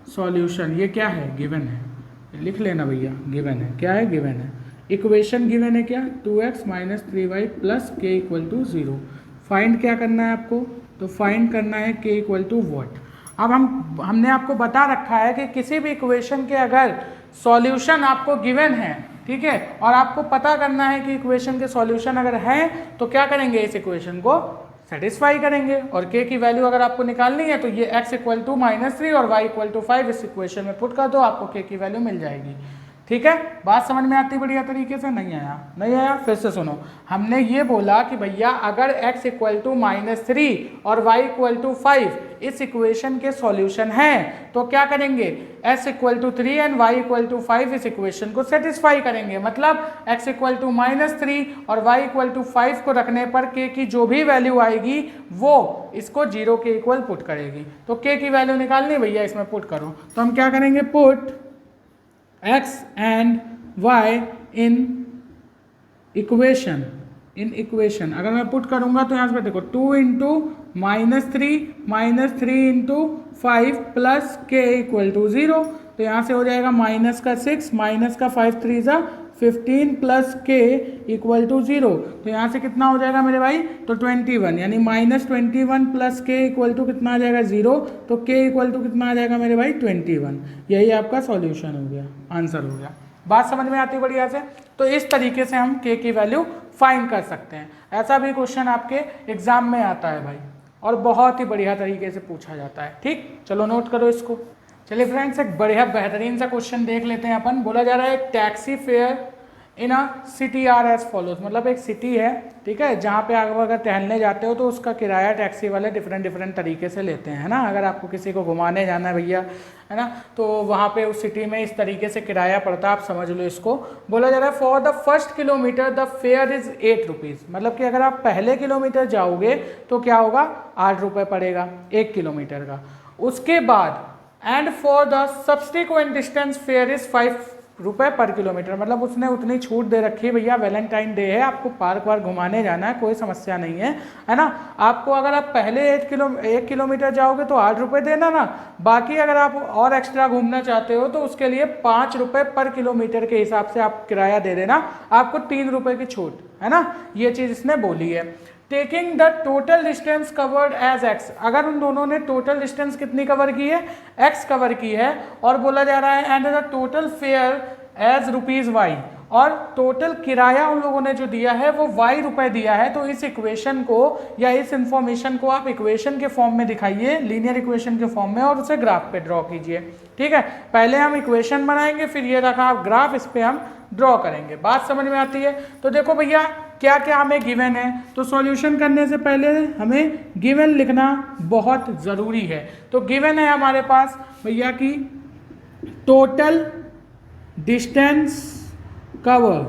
solution। ये क्या है, गिवन है, लिख लेना भैया, गिवन है। क्या है, गिवन है। इक्वेशन गिवन है क्या, 2x - 3y + k = 0। फाइंड क्या करना है आपको, तो फाइंड करना है k = what। अब हमने आपको बता रखा है कि किसी भी इक्वेशन के अगर सॉल्यूशन आपको गिवन है, ठीक है, और आपको पता करना है कि इक्वेशन के सॉल्यूशन अगर हैं तो क्या करेंगे, इस इक्वेशन को सेटिस्फाई करेंगे। और k की वैल्यू अगर आपको निकालनी है तो ये x = -3 और y = 5 इस इक्वेशन में पुट कर दो, आपको k की वैल्यू मिल जाएगी, ठीक है। बात समझ में आती बढ़िया तरीके से, नहीं आया, फिर से सुनो। हमने ये बोला कि भैया अगर x = -3 और y = 5 इस इक्वेशन के सॉल्यूशन हैं तो क्या करेंगे, x = 3 एंड y = 5 इस इक्वेशन को सेटिस्फाई करेंगे। मतलब x = -3 और y = 5 को रखने पर k की जो भी वैल्यू आएगी वो इसको 0 के इक्वल पुट करेगी। तो k की वैल्यू निकालनी भैया, इसमें पुट करो। तो हम क्या करेंगे, put x and y in equation। अगर मैं पुट करूंगा तो यहाँ से देखो 2 × -3 × 5 + k = 0। तो यहाँ से हो जाएगा -6 -5 3 = 15 + k = 0। तो यहाँ से कितना हो जाएगा मेरे भाई, तो 21, यानी -21 + k = कितना आ जाएगा 0। तो k = कितना आ जाएगा मेरे भाई 21। यही आपका सॉल्यूशन हो गया, आंसर हो गया। बात समझ में आती बढ़िया से। तो इस तरीके से हम k की वैल्यू फाइंड कर सकते हैं। ऐसा भी क्वेश्चन आपके एग्जाम में आता है भाई, और बहुत ही बढ़िया तरीके से पूछा जाता है, ठीक। चलो नोट करो इसको। चलिए फ्रेंड्स, एक बढ़िया बेहतरीन सा क्वेश्चन देख लेते हैं अपन। बोला जा रहा है एक taxi fare in a city are as follows. मतलब एक सिटी है, ठीक है, जहाँ पे आप अगर टहलने जाते हो तो उसका किराया टैक्सी वाले डिफरेंट तरीके से लेते हैं, है ना। अगर आपको किसी को घुमाने जाना है भैया, है ना, तो वहाँ पे उस सिटी में इस तरीके से किराया पड़ता है, आप समझ लो इसको। बोला जा रहा है for the first kilometre the fair is 8 rupees. मतलब कि अगर आप पहले किलोमीटर जाओगे तो क्या होगा, 8 रुपये पड़ेगा 1 किलोमीटर का। उसके बाद and for the subsequent distance fair is 5 रुपये पर किलोमीटर। मतलब उसने उतनी छूट दे रखी है भैया, वैलेंटाइन डे है, आपको पार्क वार्क घुमाने जाना है, कोई समस्या नहीं है ना। आपको अगर आप पहले 1 किलोमीटर जाओगे तो 8 रुपये देना ना, बाकी अगर आप और एक्स्ट्रा घूमना चाहते हो तो उसके लिए 5 रुपये पर किलोमीटर के हिसाब से आप किराया दे देना, आपको 3 रुपये की छूट, है ना। ये चीज़ इसने बोली है। Taking the total distance covered as x, अगर उन दोनों ने टोटल डिस्टेंस कितनी कवर की है, एक्स कवर की है, और बोला जा रहा है and the total fare as rupees y, और टोटल किराया उन लोगों ने जो दिया है वो वाई रुपए दिया है। तो इस इक्वेशन को या इस इंफॉर्मेशन को आप इक्वेशन के फॉर्म में दिखाइए, लीनियर इक्वेशन के फॉर्म में, और उसे ग्राफ पे ड्रॉ कीजिए। ठीक है, पहले हम इक्वेशन बनाएंगे, फिर ये रखा आप ग्राफ, इस पे हम ड्रॉ करेंगे। बात समझ में आती है? तो देखो भैया क्या क्या हमें गिवन है, तो सॉल्यूशन करने से पहले हमें गिवन लिखना बहुत ज़रूरी है। तो गिवन है हमारे पास भैया की टोटल डिस्टेंस कवर,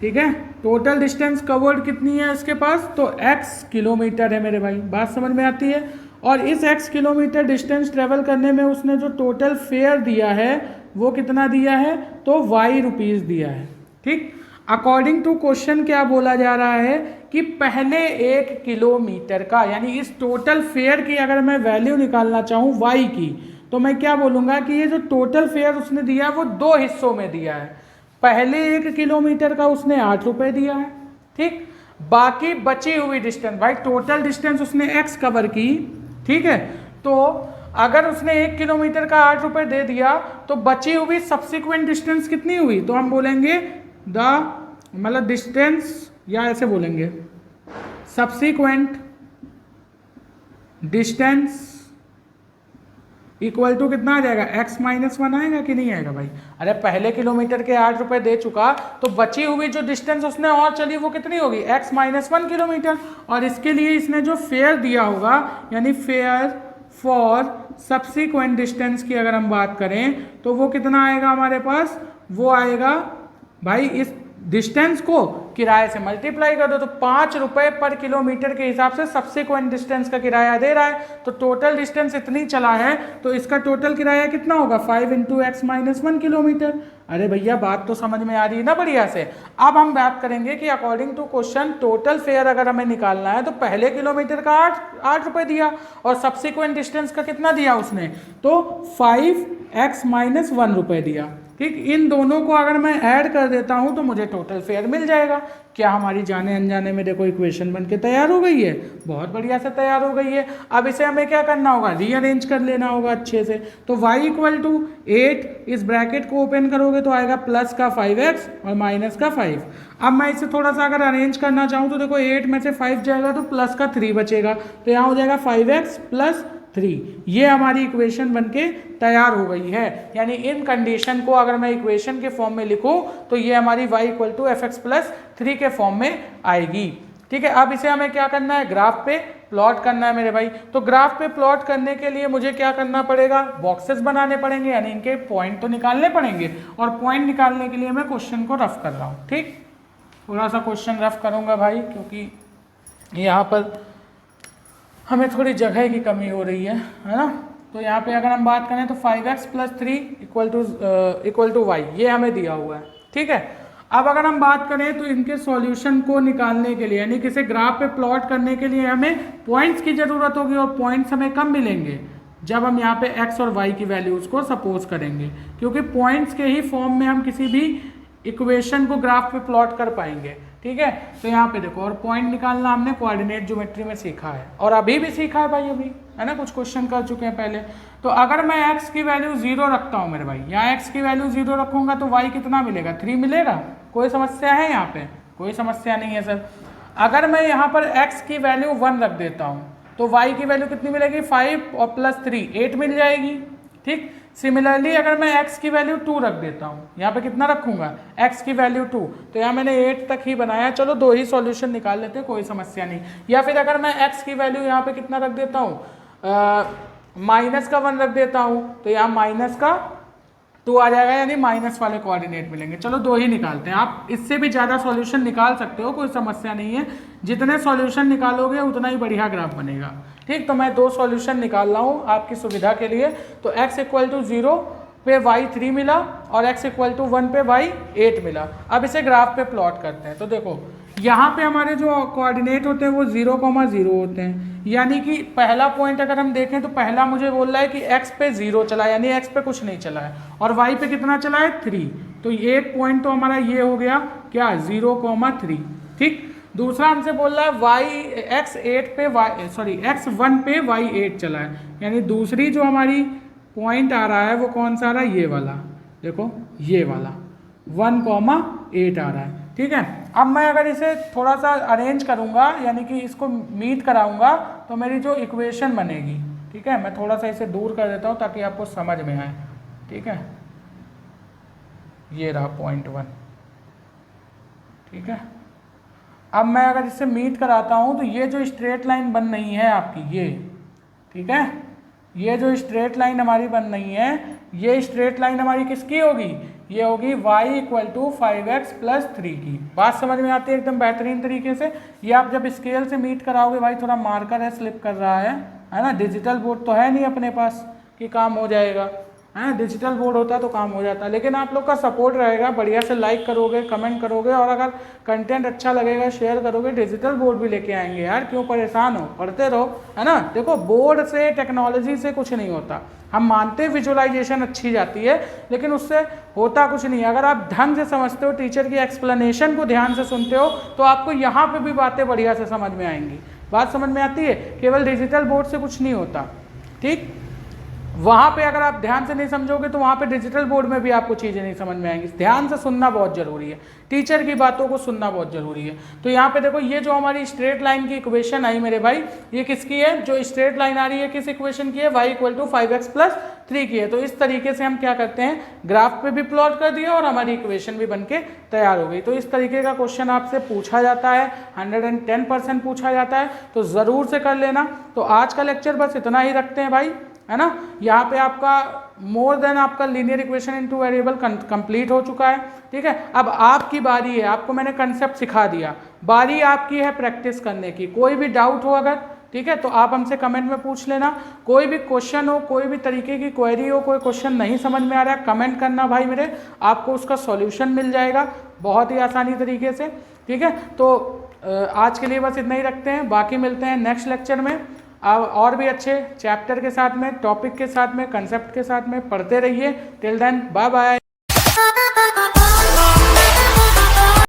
ठीक है, टोटल डिस्टेंस कवर्ड कितनी है इसके पास, तो x किलोमीटर है मेरे भाई। बात समझ में आती है? और इस x किलोमीटर डिस्टेंस ट्रेवल करने में उसने जो टोटल फेयर दिया है वो कितना दिया है, तो y रुपीज़ दिया है। ठीक, अकॉर्डिंग टू क्वेश्चन क्या बोला जा रहा है कि पहले 1 किलोमीटर का, यानी इस टोटल फेयर की अगर मैं वैल्यू निकालना चाहूँ y की, तो मैं क्या बोलूँगा कि ये जो टोटल फेयर उसने दिया है वो 2 हिस्सों में दिया है। पहले 1 किलोमीटर का उसने 8 रुपये दिया है, ठीक, बाकी बची हुई डिस्टेंस, भाई टोटल डिस्टेंस उसने x कवर की, ठीक है, तो अगर उसने 1 किलोमीटर का 8 रुपये दे दिया तो बची हुई सब्सिक्वेंट डिस्टेंस कितनी हुई, तो हम बोलेंगे मतलब डिस्टेंस, या ऐसे बोलेंगे सब्सिक्वेंट डिस्टेंस इक्वल टू कितना आ जाएगा, x माइनस 1 आएगा कि नहीं आएगा भाई। अरे पहले किलोमीटर के 8 रुपये दे चुका, तो बची हुई जो डिस्टेंस उसने और चली वो कितनी होगी, x माइनस 1 किलोमीटर। और इसके लिए इसने जो फेयर दिया होगा, यानी फेयर फॉर सब्सिक्वेंट डिस्टेंस की अगर हम बात करें तो वो कितना आएगा हमारे पास, वो आएगा भाई इस डिस्टेंस को किराए से मल्टीप्लाई कर दो, तो 5 रुपये पर किलोमीटर के हिसाब से सब्सिक्वेंट डिस्टेंस का किराया दे रहा है। तो टोटल डिस्टेंस इतनी चला है तो इसका टोटल किराया कितना होगा, 5 × x माइनस 1 किलोमीटर। अरे भैया बात तो समझ में आ रही है ना बढ़िया से। अब हम बात करेंगे कि according to question total fare अगर हमें निकालना है तो पहले किलोमीटर का 8 रुपये दिया और सब्सिक्वेंट डिस्टेंस का कितना दिया उसने, तो 5x माइनस 1 रुपये दिया। ठीक, इन दोनों को अगर मैं ऐड कर देता हूं तो मुझे टोटल फेयर मिल जाएगा। क्या हमारी जाने अनजाने में देखो इक्वेशन बन के तैयार हो गई है, बहुत बढ़िया से तैयार हो गई है। अब इसे हमें क्या करना होगा, रीअरेंज कर लेना होगा अच्छे से। तो y इक्वल टू 8, इस ब्रैकेट को ओपन करोगे तो आएगा प्लस का 5x और माइनस का 5। अब मैं इसे थोड़ा सा अगर अरेंज करना चाहूँ तो देखो 8 में से 5 जाएगा तो प्लस का 3 बचेगा, तो यहाँ हो जाएगा 5x प्लस 3। ये हमारी इक्वेशन बनके तैयार हो गई है। यानी इन कंडीशन को अगर मैं इक्वेशन के फॉर्म में लिखूं तो ये हमारी y equal to fx plus 3 के फॉर्म में आएगी। ठीक है, अब इसे हमें क्या करना है, ग्राफ पे प्लॉट करना है मेरे भाई। तो ग्राफ पे प्लॉट करने के लिए मुझे क्या करना पड़ेगा, बॉक्सेस बनाने पड़ेंगे, यानी इनके पॉइंट तो निकालने पड़ेंगे। और पॉइंट निकालने के लिए मैं क्वेश्चन को रफ कर रहा हूँ। ठीक, थोड़ा सा क्वेश्चन रफ करूँगा भाई, क्योंकि यहाँ पर हमें थोड़ी जगह की कमी हो रही है ना। तो यहाँ पे अगर हम बात करें तो 5x plus 3 equal to y, ये हमें दिया हुआ है। ठीक है, अब अगर हम बात करें तो इनके सॉल्यूशन को निकालने के लिए, यानी किसी ग्राफ पे प्लॉट करने के लिए हमें पॉइंट्स की ज़रूरत होगी, और पॉइंट्स हमें कब मिलेंगे, जब हम यहाँ पे x और y की वैल्यूज़ को सपोज करेंगे, क्योंकि पॉइंट्स के ही फॉर्म में हम किसी भी इक्वेशन को ग्राफ पे प्लॉट कर पाएंगे। ठीक है, तो यहाँ पे देखो, और पॉइंट निकालना हमने कोऑर्डिनेट ज्योमेट्री में सीखा है, और अभी भी सीखा है भाई, अभी है ना, कुछ क्वेश्चन कर चुके हैं पहले। तो अगर मैं x की वैल्यू 0 रखता हूँ मेरे भाई, यहाँ x की वैल्यू 0 रखूंगा तो y कितना मिलेगा, 3 मिलेगा। कोई समस्या है यहाँ पे, कोई समस्या नहीं है सर। अगर मैं यहाँ पर x की वैल्यू 1 रख देता हूँ तो y की वैल्यू कितनी मिलेगी, 5 और प्लस 3 8 मिल जाएगी। ठीक, सिमिलरली अगर मैं x की वैल्यू 2 रख देता हूँ, यहाँ पे कितना रखूंगा, x की वैल्यू 2, तो यहाँ मैंने 8 तक ही बनाया। चलो 2 ही सॉल्यूशन निकाल लेते हैं, कोई समस्या नहीं। या फिर अगर मैं x की वैल्यू यहाँ पे कितना रख देता हूँ, माइनस का 1 रख देता हूँ, तो यहाँ माइनस का 2 आ जाएगा, यानी माइनस वाले कोऑर्डिनेट मिलेंगे। चलो 2 ही निकालते हैं। आप इससे भी ज़्यादा सॉल्यूशन निकाल सकते हो, कोई समस्या नहीं है। जितने सॉल्यूशन निकालोगे उतना ही बढ़िया ग्राफ बनेगा। ठीक, तो मैं 2 सॉल्यूशन निकाल रहा हूँ आपकी सुविधा के लिए। तो x = 0 पे y 3 मिला और x = 1 पे y 8 मिला। अब इसे ग्राफ पे प्लॉट करते हैं। तो देखो यहाँ पे हमारे जो कोऑर्डिनेट होते हैं वो 0,0 होते हैं, यानी कि पहला पॉइंट अगर हम देखें तो पहला मुझे बोल रहा है कि x पे 0 चला है, यानी x पे कुछ नहीं चला है, और y पे कितना चला है 3। तो एक पॉइंट तो हमारा ये हो गया क्या, 0,3। ठीक, दूसरा हमसे बोल रहा है x1 पे y 8 चला है, यानी दूसरी जो हमारी पॉइंट आ रहा है वो कौन सा आ रहा है, ये वाला। देखो ये वाला 1,8 आ रहा है। ठीक है, अब मैं अगर इसे थोड़ा सा अरेंज करूँगा, यानी कि इसको मीट कराऊंगा, तो मेरी जो इक्वेशन बनेगी, ठीक है, मैं थोड़ा सा इसे दूर कर देता हूँ ताकि आपको समझ में आए। ठीक है, ये रहा पॉइंट 1। ठीक है, अब मैं अगर इससे मीट कराता हूँ तो ये जो स्ट्रेट लाइन बन रही है आपकी, ये, ठीक है, ये जो स्ट्रेट लाइन हमारी बन रही है, ये स्ट्रेट लाइन हमारी किसकी होगी, ये होगी y = 5x + 3 की। बात समझ में आती है एकदम बेहतरीन तरीके से। ये आप जब स्केल से मीट कराओगे, भाई थोड़ा मार्कर है, स्लिप कर रहा है ना, डिजिटल बोर्ड तो है नहीं अपने पास कि काम हो जाएगा, है ना, डिजिटल बोर्ड होता तो काम हो जाता। लेकिन आप लोग का सपोर्ट रहेगा, बढ़िया से लाइक करोगे, कमेंट करोगे, और अगर कंटेंट अच्छा लगेगा शेयर करोगे, डिजिटल बोर्ड भी लेके आएंगे यार, क्यों परेशान हो, पढ़ते रहो, है ना। देखो बोर्ड से, टेक्नोलॉजी से कुछ नहीं होता, हम मानते हैं विजुअलाइजेशन अच्छी जाती है, लेकिन उससे होता कुछ नहीं। अगर आप ढंग से समझते हो, टीचर की एक्सप्लेनेशन को ध्यान से सुनते हो, तो आपको यहाँ पे भी बातें बढ़िया से समझ में आएंगी। बात समझ में आती है, केवल डिजिटल बोर्ड से कुछ नहीं होता। ठीक, वहाँ पे अगर आप ध्यान से नहीं समझोगे तो वहाँ पे डिजिटल बोर्ड में भी आपको चीज़ें नहीं समझ में आएंगी। ध्यान से सुनना बहुत ज़रूरी है, टीचर की बातों को सुनना बहुत ज़रूरी है। तो यहाँ पे देखो, ये जो हमारी स्ट्रेट लाइन की इक्वेशन आई मेरे भाई, ये किसकी है, जो स्ट्रेट लाइन आ रही है किस इक्वेशन की है, y = 5x + 3 की है। तो इस तरीके से हम क्या करते हैं, ग्राफ पे भी प्लॉट कर दिया और हमारी इक्वेशन भी बन के तैयार हो गई। तो इस तरीके का क्वेश्चन आपसे पूछा जाता है, 110% पूछा जाता है, तो ज़रूर से कर लेना। तो आज का लेक्चर बस इतना ही रखते हैं भाई, है ना। यहाँ पे आपका मोर देन आपका linear equation into variable complete हो चुका है। ठीक है, अब आपकी बारी है, आपको मैंने कंसेप्ट सिखा दिया, बारी आपकी है प्रैक्टिस करने की। कोई भी डाउट हो अगर, ठीक है, तो आप हमसे कमेंट में पूछ लेना। कोई भी क्वेश्चन हो, कोई भी तरीके की क्वेरी हो, कोई क्वेश्चन नहीं समझ में आ रहा है, कमेंट करना भाई मेरे, आपको उसका सॉल्यूशन मिल जाएगा बहुत ही आसानी तरीके से। ठीक है, तो आज के लिए बस इतना ही रखते हैं, बाकी मिलते हैं नेक्स्ट लेक्चर में। अब और भी अच्छे चैप्टर के साथ में, टॉपिक के साथ में, कंसेप्ट के साथ में पढ़ते रहिए। Till then bye bye.